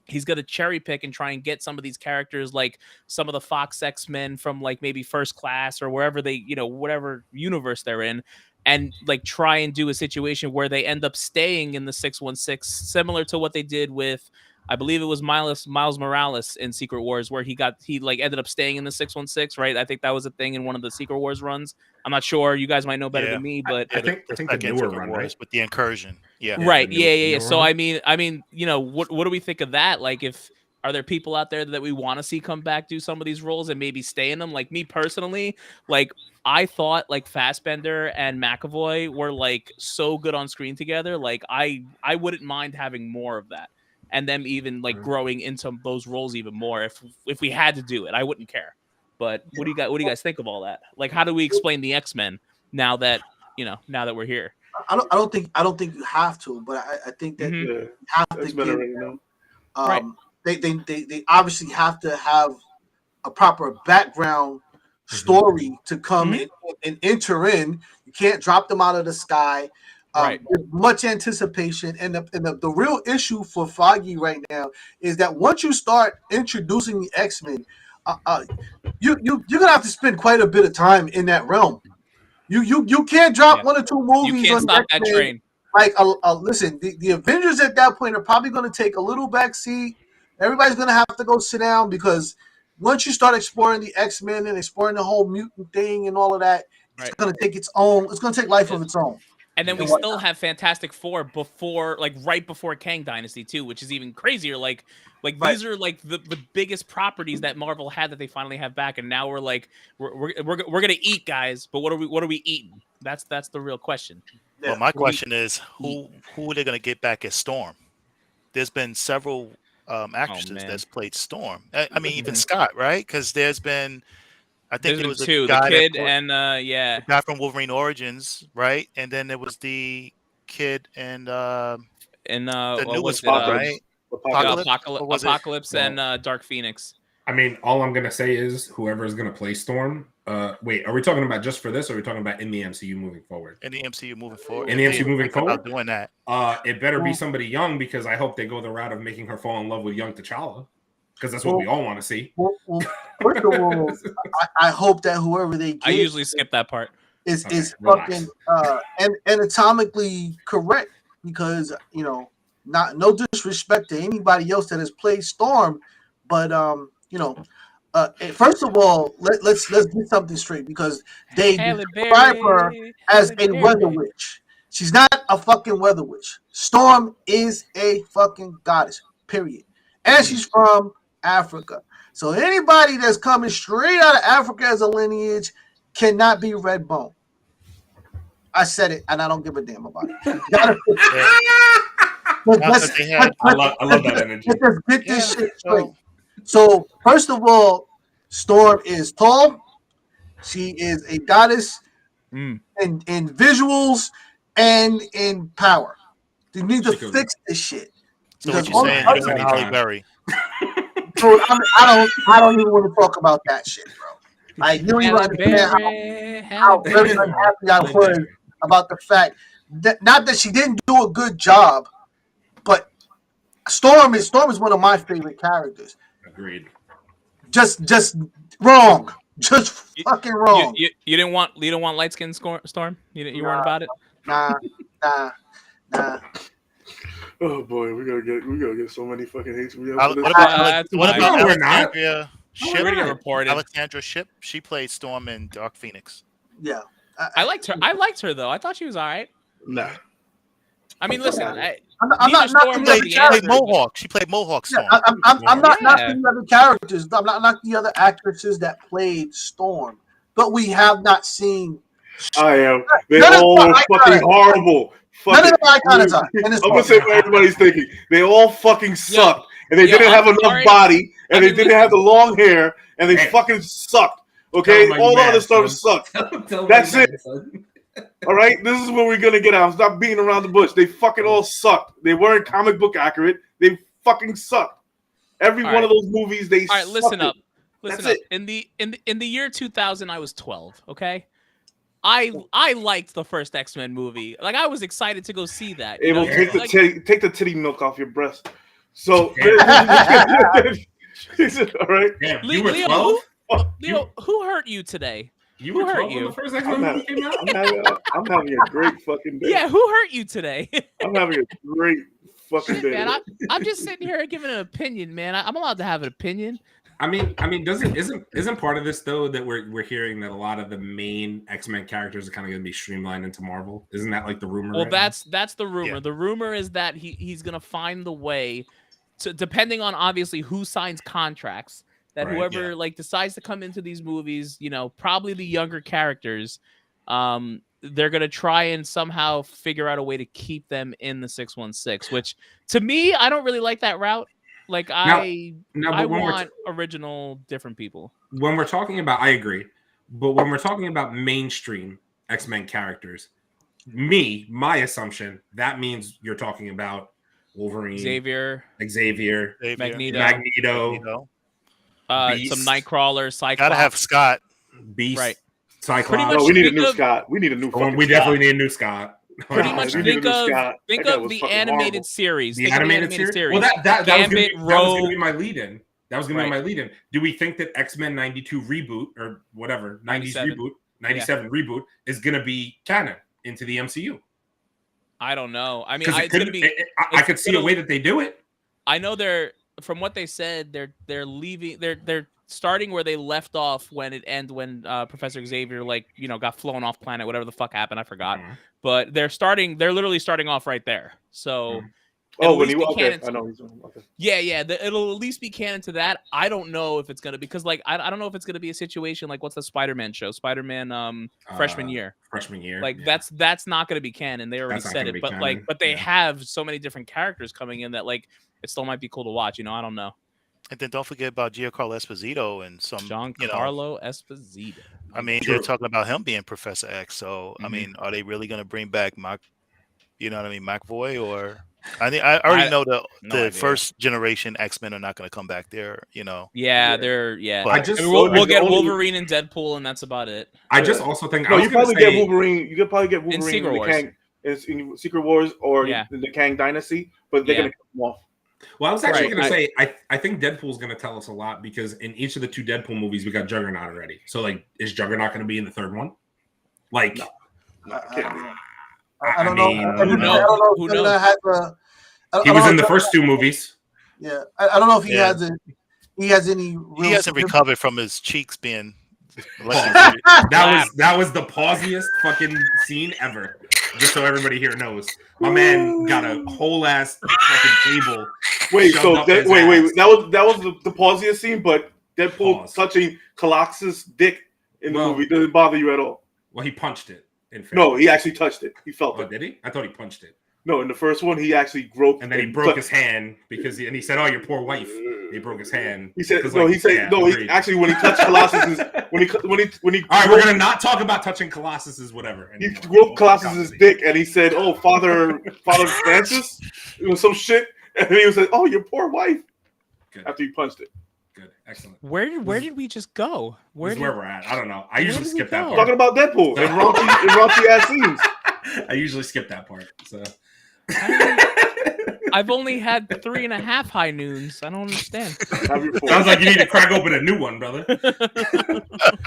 he's going to cherry pick and try and get some of these characters, like some of the Fox X-Men from maybe First Class or wherever they, whatever universe they're in, and try and do a situation where they end up staying in the 616, similar to what they did with, I believe it was Miles Morales in Secret Wars, where he ended up staying in the 616, right? I think that was a thing in one of the Secret Wars runs. I'm not sure. You guys might know better than me, but
I think the newer run, right?
With the incursion. Yeah.
Right. Yeah. So I mean, what do we think of that? Are there people out there that we want to see come back, do some of these roles and maybe stay in them? Like me personally, I thought Fassbender and McAvoy were so good on screen together. I wouldn't mind having more of that. And them even growing into those roles even more. If we had to do it, I wouldn't care. But what do you guys think of all that? How do we explain the X-Men now that we're here.
I don't think you have to, but I think that you have to give,
right.
They obviously have to have a proper background story to come in and enter in. You can't drop them out of the sky.
Right.
There's much anticipation, and the real issue for Feige right now is that once you start introducing the X-Men, you're gonna have to spend quite a bit of time in that realm. You can't drop 1 or 2 movies.
You can't stop that train.
Like, listen, the Avengers at that point are probably going to take a little backseat. Everybody's going to have to go sit down, because once you start exploring the X-Men and exploring the whole mutant thing and all of that, it's going to take its own. It's going to take life of its own.
And then we still have Fantastic Four right before Kang Dynasty too, which is even crazier. Like these are like the biggest properties that Marvel had that they finally have back, and now we're like we're gonna eat, guys. But what are we eating? That's the real question.
Yeah. Well, my question is who are they gonna get back as Storm? There's been several actresses that's played Storm. I mean, even Scott, right? Because there's been. I think it was
two, the kid and
the guy from Wolverine Origins, right? And then there was the kid and the newest one, right?
Apocalypse and Dark Phoenix.
I mean, all I'm gonna say is whoever is gonna play Storm. Wait, are we talking about just for this, or are we talking about in the MCU moving forward?
In the MCU moving forward.
In the MCU moving forward.
About doing that.
It better be somebody young, because I hope they go the route of making her fall in love with young T'Challa. Because that's what we all want to see.
Well, first of all, I hope that whoever they get,
I usually skip that part,
is fucking and anatomically correct, because no disrespect to anybody else that has played Storm, but first of all, let's get something straight, because they describe her as a weather witch. She's not a fucking weather witch. Storm is a fucking goddess. Period. And she's from Africa. So anybody that's coming straight out of Africa as a lineage cannot be red bone. I said it, and I don't give a damn about it.
I love that energy.
Let's get this shit straight. So first of all, Storm is tall. She is a goddess in visuals and in power. They need to fix this shit.
So what you saying? You don't Halle Berry.
Dude, I don't even want to talk about that shit, bro. Like, you don't even understand how very unhappy I was about the fact that, not that she didn't do a good job, but Storm is one of my favorite characters.
Agreed.
Just wrong. Just fucking wrong.
You didn't want light skin Storm? You weren't about it?
Nah.
Oh boy, we gotta get so many fucking hates.
What about Alexandria Shipp? Alexandra Shipp, she played Storm in Dark Phoenix.
Yeah,
I liked her though. I thought she was all right.
Nah.
I mean, listen,
I'm not knocking
the other Mohawk. She played Mohawk Storm.
Yeah, I'm not knocking the other characters. I'm not knocking the other actresses that played Storm, but we have not seen.
I am. They all were fucking horrible.
None of the icons are.
I'm gonna say what everybody's thinking. They all fucking sucked, and they didn't have enough body, and they didn't have the long hair, and they fucking sucked. Okay, all the other stuff sucked. That's it. All right, this is what we're gonna get out. Stop beating around the bush. They fucking all sucked. They weren't comic book accurate. They fucking sucked. Every one of those movies, they.
All right, listen up. Listen up. In the year 2000, I was 12. Okay. I liked the first X-Men movie. Like, I was excited to go see that.
Take the titty milk off your breast. So, all right.
Damn, you were 12?
Leo, who hurt you today?
Who hurt you? When the first X-Men movie came out?
I'm having a great fucking day.
Yeah, who hurt you today?
I'm having a great fucking day.
Man, I'm just sitting here giving an opinion, man. I'm allowed to have an opinion.
I mean, isn't part of this though that we're hearing that a lot of the main X-Men characters are kind of going to be streamlined into Marvel? Isn't that like the rumor?
Well, that's the rumor. Yeah. The rumor is that he's going to find the way to, depending on obviously who signs contracts, that whoever like decides to come into these movies, probably the younger characters, they're going to try and somehow figure out a way to keep them in the 616. Which to me, I don't really like that route. Like, I want original different people.
When we're talking about, I agree, but when we're talking about mainstream, X-Men characters, my assumption, that means you're talking about Wolverine, Xavier, Magneto.
Some Nightcrawler, Cyclops.
Gotta have Scott.
Beast.
Right.
Cyclops.
No, we need a new Scott. We need a new fucking
We definitely need a new Scott.
Pretty much think of the animated series.
The animated series? Well, that was going to be my lead-in. That was going to be my lead-in. Do we think that X-Men 92 reboot or whatever, 97 reboot is going to be canon into the MCU?
I don't know. I mean, I
could see a way that they do it.
I know from what they said, they're leaving. They're starting where they left off when Professor Xavier got flown off planet, whatever the fuck happened, I forgot. Mm-hmm. But they're literally starting off right there. So
when he okay, I know he's okay.
Yeah, it'll at least be canon to that. I don't know if it's gonna because I don't know if it's gonna be a situation like what's the Spider-Man show, Spider-Man freshman year. That's not gonna be canon. They already said it, but they have so many different characters coming in that it still might be cool to watch. I don't know.
And then don't forget about Giancarlo Esposito and
Giancarlo Esposito.
I mean, they're talking about him being Professor X. So, I mean, are they really going to bring back McAvoy? Or I already know the first generation X-Men are not going to come back there.
Yeah, they're we'll get Wolverine and Deadpool, and that's about it.
I just also think
you probably get Wolverine. You could probably get Wolverine
in
Secret Wars or the Kang Dynasty, but they're going to cut them off.
Well, I was actually going to say, I think Deadpool's going to tell us a lot because in each of the 2 Deadpool movies, we got Juggernaut already. So, is Juggernaut going to be in the third one?
No. I don't know. Who knows?
He was in the first 2 movies.
Yeah, I don't know if he has any.
He hasn't recovered from his cheeks being.
that was the pausiest fucking scene ever. Just so everybody here knows, my man got a whole ass fucking table.
Wait. That was the pausiest scene, but Deadpool touching Colossus' dick in the movie doesn't bother you at all.
Well, he punched it.
No, he actually touched it. He felt it.
Did he? I thought he punched it.
No, in the first one, he actually groped.
And then he broke his hand he said, "Oh, your poor wife." He broke his hand.
He said, He actually when he touched Colossus's when he.
All right, we're gonna not talk about touching Colossus's whatever.
He groped Colossus's dick, and he said, "Oh, Father Francis," it was some shit, and he was like, "Oh, your poor wife." Good. After he punched it.
Good, excellent.
Where did we just go?
Where we're at. I don't know. I usually skip that part.
Talking about Deadpool and raunchy ass scenes.
I usually skip that part. So.
I've only had 3.5 high noons. I don't understand.
Sounds like you need to crack open a new one, brother.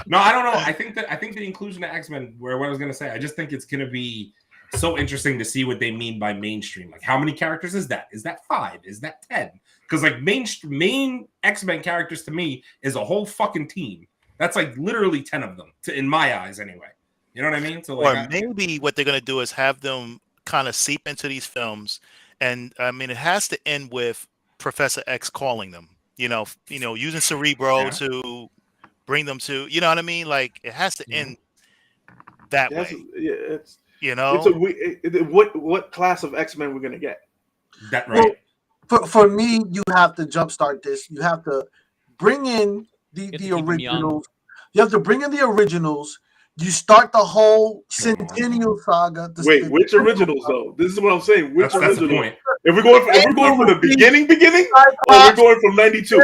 No, I don't know. I think the inclusion of X-Men, what I was going to say, I just think it's going to be so interesting to see what they mean by mainstream. Like, how many characters is that? Is that 5? Is that 10? Because main X-Men characters to me is a whole fucking team. That's literally 10 of them, in my eyes, anyway. You know what I mean? So,
maybe what they're going to do is have them kind of seep into these films, and I mean, it has to end with Professor X calling them. Using Cerebro to bring them to. You know what I mean? It has to end that way.
What class of X-Men we're going to get?
That right.
Well, for me, you have to jumpstart this. You have to bring in the originals. You have to bring in the originals. You start the whole Centennial saga.
Wait, which originals though? This is what I'm saying. Which originals? That's the point. If we're going from the beginning, or we're going from 92?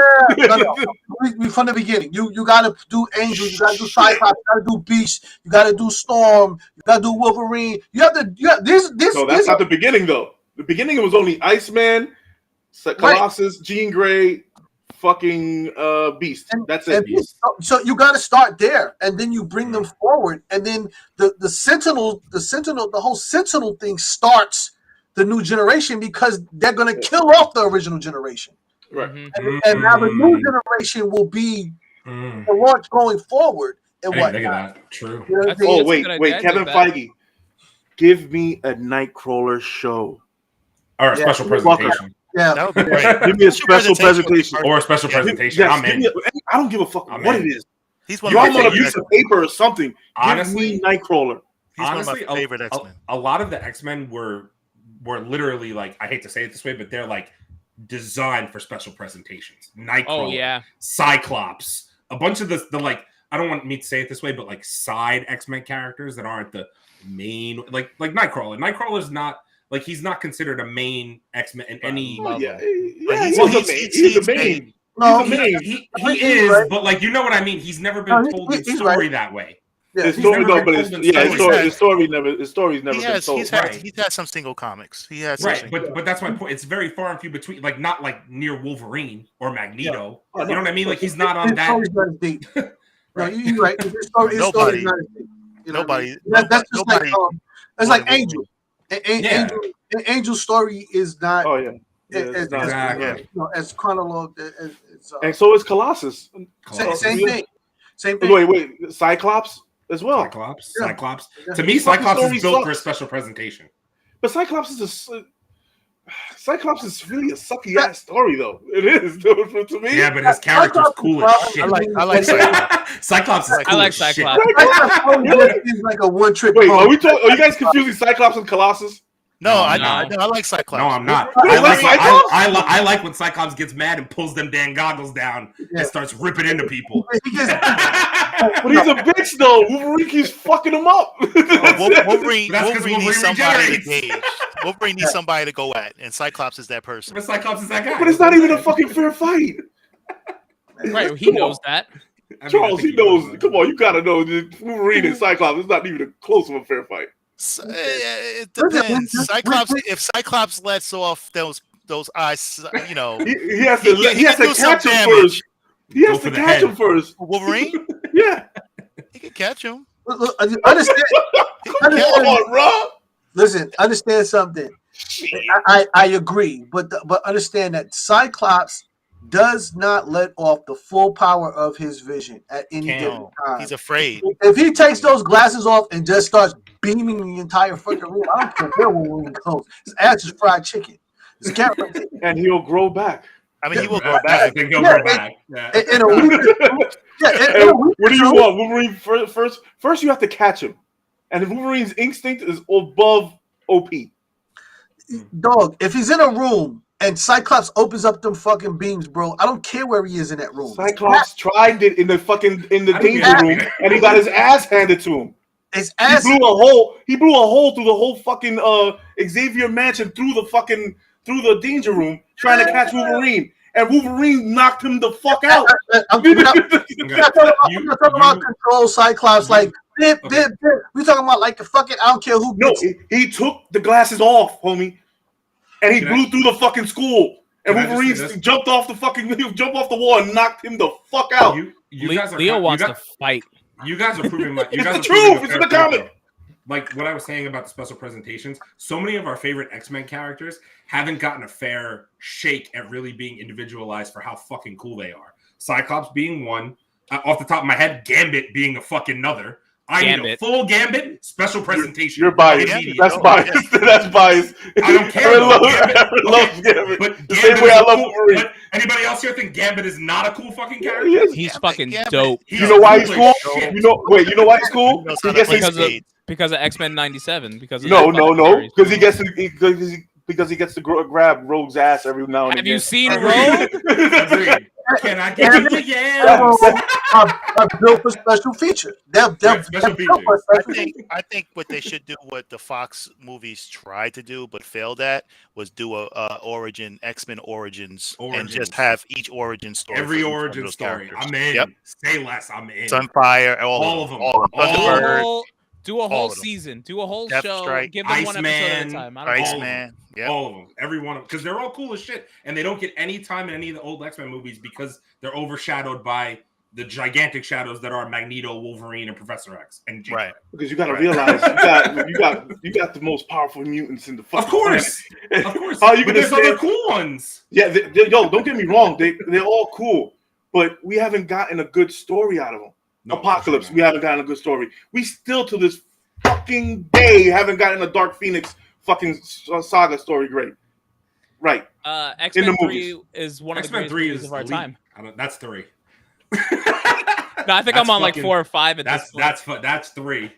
We from the beginning. You got to do Angel. You got to do Cyclops. You got to do Beast. You got to do Storm. You got to do Wolverine. You have to. This.
No, that's not the beginning though. The beginning it was only Iceman, Colossus, Jean Grey, fucking Beast. That's it.
So you got to start there, and then you bring them forward, and then the Sentinel, the whole Sentinel thing starts the new generation because they're going to kill off the original generation,
right?
And now the new generation will be the launch going forward. And
what? True.
You know
oh wait, Kevin Feige, give me a Nightcrawler show
or a special presentation.
Yeah,
that would be great.
Give me a special presentation
or a special presentation.
I don't give a fuck what it is.
He's
one of a piece of paper or something.
Honestly,
give me Nightcrawler.
He's one of my favorite X-Men.
A lot of the X-Men were literally I hate to say it this way, but they're designed for special presentations. Nightcrawler, Cyclops, a bunch of the I don't want me to say it this way, but like side X-Men characters that aren't the main, like Nightcrawler. Nightcrawler's not like he's not considered a main X-Men in any level.
Yeah,
he's
the main.
No,
he is, right? But like you know what I mean. He's never been told his story that way.
Yeah, his story's never been told.
He's had some single comics. He has
but that's my point. It's very far and few between. Like not like near Wolverine or Magneto. Yeah. You know what I mean? Like he's not on that.
Right. No, you're right.
Nobody.
That's just like it's like Angel. Angel's story is not.
Oh yeah. As
chronological.
And so is Colossus.
Same thing.
Wait. Cyclops as well.
Cyclops. Yeah. To me, Cyclops is built for a special presentation.
But Cyclops is really a sucky ass story, though. It is, dude, to me.
Yeah, but his character's cool as shit.
I like Cyclops.
Cyclops is cool.
I like Cyclops.
He's like a one trick.
Wait, are you guys confusing Cyclops and Colossus?
No, I like Cyclops.
No, I'm not. I like when Cyclops gets mad and pulls them damn goggles down and starts ripping into people.
But he's a bitch, though. Wolverine keeps fucking him up.
Wolverine needs somebody to gauge. Wolverine needs somebody to go at, and Cyclops is that person.
But Cyclops is that guy.
But it's not even a fucking fair fight.
Right, he knows that.
Charles, he knows. Come on, you gotta know that Wolverine and Cyclops is not even a close of a fair fight.
It depends. If Cyclops lets off those eyes, you know,
he has to catch him first. He has to catch him first.
Wolverine?
Yeah,
he can catch him.
Understand?
Come on, Rob.
Listen, understand something. I agree, but understand that Cyclops does not let off the full power of his vision at any given time.
He's afraid.
If he takes those glasses off and just starts beaming the entire fucking room, I don't care where Wolverine goes. His ass is fried chicken.
And he'll grow back.
I mean, he will grow back.
He'll grow back.
What do you want, Wolverine? First, you have to catch him, and Wolverine's instinct is above OP.
Dog, if he's in a room and Cyclops opens up them fucking beams, bro, I don't care where he is in that room.
Cyclops tried it in the danger room, and he got his ass handed to him.
His ass.
He blew a hole through the whole fucking Xavier mansion through the danger room, trying to catch Wolverine. And Wolverine knocked him the fuck out.
I'm not talking about control Cyclops. Like, we're talking about like the fucking, I don't care who.
No, he took the glasses off, homie. And he blew through the fucking school. And Wolverine jumped off the wall and knocked him the fuck out.
Leo wants to fight.
You guys are proving
it's the truth. It's in the comic.
Like what I was saying about the special presentations, so many of our favorite X-Men characters haven't gotten a fair shake at really being individualized for how fucking cool they are. Cyclops being one, off the top of my head, Gambit being a fucking another. I need a full Gambit special presentation.
You're biased. That's biased. That's biased.
I don't care.
I love Gambit.
But
the same way I love Wolverine.
Anybody else here think Gambit is not a cool fucking character?
He's fucking dope.
You know why he's cool? You know why he's cool?
Because of X-Men 97.
No. Because he gets to grab Rogue's ass every now and again.
Have you seen Rogue?
Can I get it? Yes.
I built for special feature.
I think what they should do, what the Fox movies tried to do but failed at, was do a X-Men Origins, and just have each origin story.
Every origin story.
Characters.
I'm in.
Yep.
Say less. I'm in.
Sunfire, all of them.
Do a whole season. Do a whole show.
Strike,
give them one episode at a time.
Iceman.
Yep. All of them. Every one of them. Because they're all cool as shit. And they don't get any time in any of the old X-Men movies because they're overshadowed by the gigantic shadows that are Magneto, Wolverine, and Professor X. And
right.
Because you got to realize you got the most powerful mutants in the fucking planet.
Of course.
How are you going to
say other cool ones?
Yeah. Don't get me wrong. They're all cool. But we haven't gotten a good story out of them. No, Apocalypse, we haven't gotten a good story. We still to this fucking day haven't gotten a Dark Phoenix fucking saga story great. Right.
X-Men 3 is one of the greatest movies of our time.
That's 3.
No, I think I'm on like 4 or 5 at this point.
That's 3.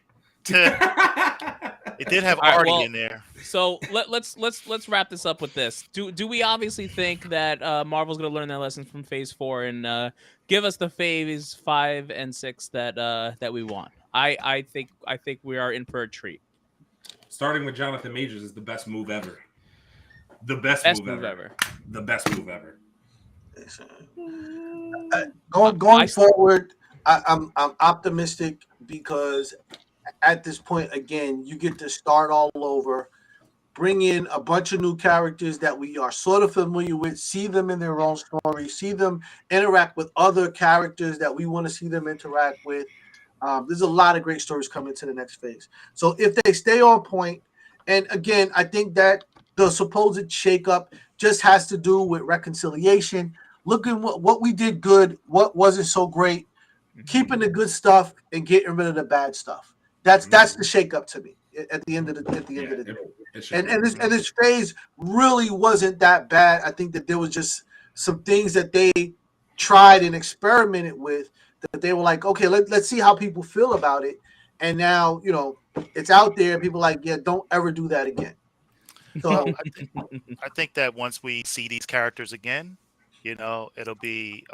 It did have Artie in there.
So let's wrap this up with this. Do we obviously think that Marvel's going to learn their lessons from Phase 4 and give us the Phase 5 and 6 that we want? I think we are in for a treat.
Starting with Jonathan Majors is the best move ever. The best move ever. The best move ever.
Going forward, I'm optimistic because at this point, again, you get to start all over, bring in a bunch of new characters that we are sort of familiar with, see them in their own story, see them interact with other characters that we want to see them interact with. There's a lot of great stories coming to the next phase. So if they stay on point, and again, I think that the supposed shakeup just has to do with reconciliation, looking what we did good, what wasn't so great, keeping the good stuff and getting rid of the bad stuff. That's the shakeup to me at the end of the day. And this phase really wasn't that bad. I think that there was just some things that they tried and experimented with that they were like, okay, let's see how people feel about it. And now, it's out there. People are like, yeah, don't ever do that again. So
I think that once we see these characters again, it'll be,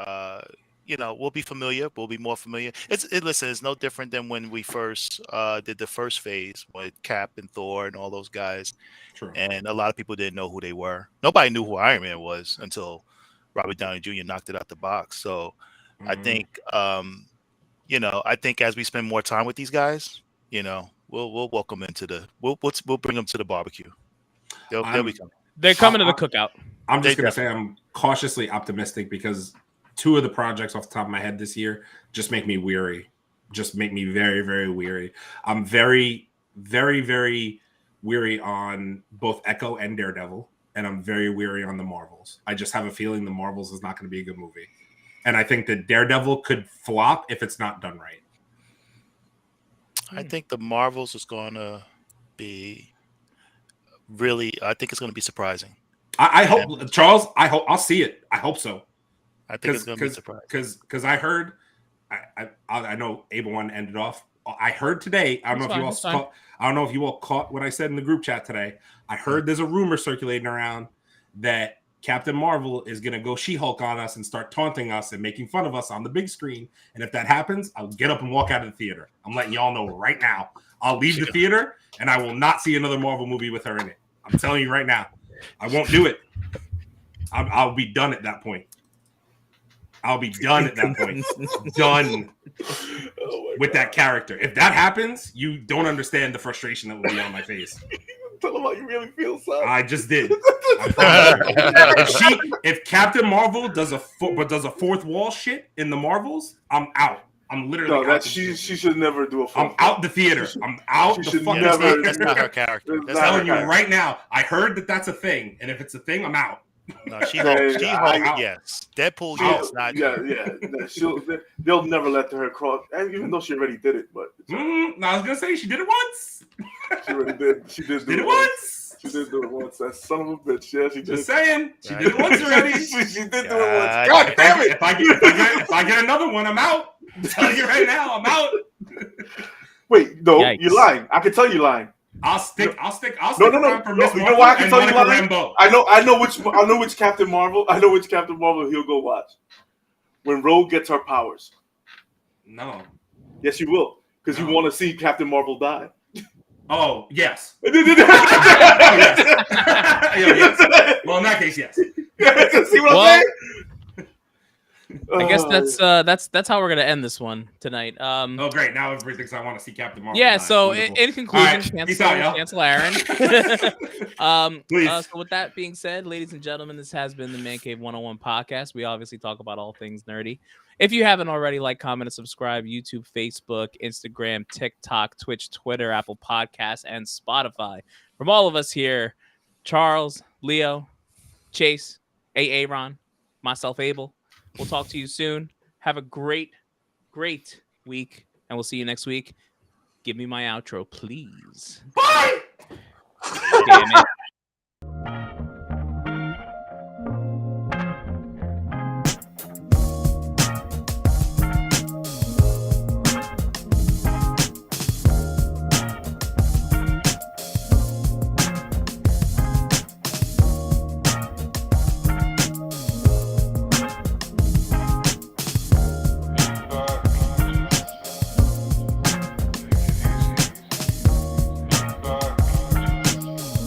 we'll be familiar. We'll be more familiar. Listen, it's no different than when we first did the first phase with Cap and Thor and all those guys.
True.
And a lot of people didn't know who they were. Nobody knew who Iron Man was until Robert Downey Jr. knocked it out the box. So I think, I think as we spend more time with these guys, we'll welcome them to we'll bring them to the barbecue. They'll be coming.
They're coming to the cookout.
I'm just going to say I'm cautiously optimistic because 2 of the projects off the top of my head this year just make me weary. Just make me very, very weary. I'm very, very, very weary on both Echo and Daredevil, and I'm very weary on the Marvels. I just have a feeling the Marvels is not going to be a good movie. And I think that Daredevil could flop if it's not done right.
I think the Marvels is going to be I think it's going to be surprising.
I hope, Charles, I'll see it. I hope so.
I think it's going to be surprising.
Because I heard, I know Abel one ended off. I heard today, I don't know if you all caught what I said in the group chat today. I heard there's a rumor circulating around that Captain Marvel is going to go She-Hulk on us and start taunting us and making fun of us on the big screen. And if that happens, I'll get up and walk out of the theater. I'm letting y'all know right now. I'll leave the theater and I will not see another Marvel movie with her in it. I'm telling you right now. I won't do it. I'll be done at that point. I'll be done at that point. Done with that character. If that happens, you don't understand the frustration that will be on my face.
Tell them how you really feel, son.
I just did. If Captain Marvel does a fourth wall shit in the Marvels, I'm out. I'm literally out.
She should never do a fourth
I'm out the theater. I'm out the fucking theater.
That's not her character.
I'm telling you right now. I heard that's a thing, and if it's a thing, I'm out.
No, She-Hulk, yes. Deadpool, yes. Not
they'll never let her cross, even though she already did it. But
I was gonna say she did it once.
She already did. She did it once. She did do it once. That son of a bitch. Yeah, she did.
Just saying, she did it once already.
she did do it once. God damn it!
If I get another one, I'm out. I'm telling you right now, I'm out.
Wait, no, yikes. You're lying. I can tell you're lying.
I'll stick.
No. You know why I can tell you lying? I know which Captain Marvel. I know which Captain Marvel he'll go watch. When Rogue gets her powers.
No.
Yes, you will, because you want to see Captain Marvel die.
Oh yes. Yes. Well, in that case, yes.
See what I'm saying?
I guess that's how we're gonna end this one tonight.
Oh great! Now everybody thinks I want to see Captain Marvel.
Yeah. So in conclusion, cancel Aaron.
Please.
So with that being said, ladies and gentlemen, this has been the Mancave101 Podcast. We obviously talk about all things nerdy. If you haven't already, like, comment, and subscribe. YouTube, Facebook, Instagram, TikTok, Twitch, Twitter, Apple Podcasts, and Spotify. From all of us here, Charles, Leo, Chase, Aaron, myself, Abel. We'll talk to you soon. Have a great, great week, and we'll see you next week. Give me my outro, please.
Bye!
Damn it.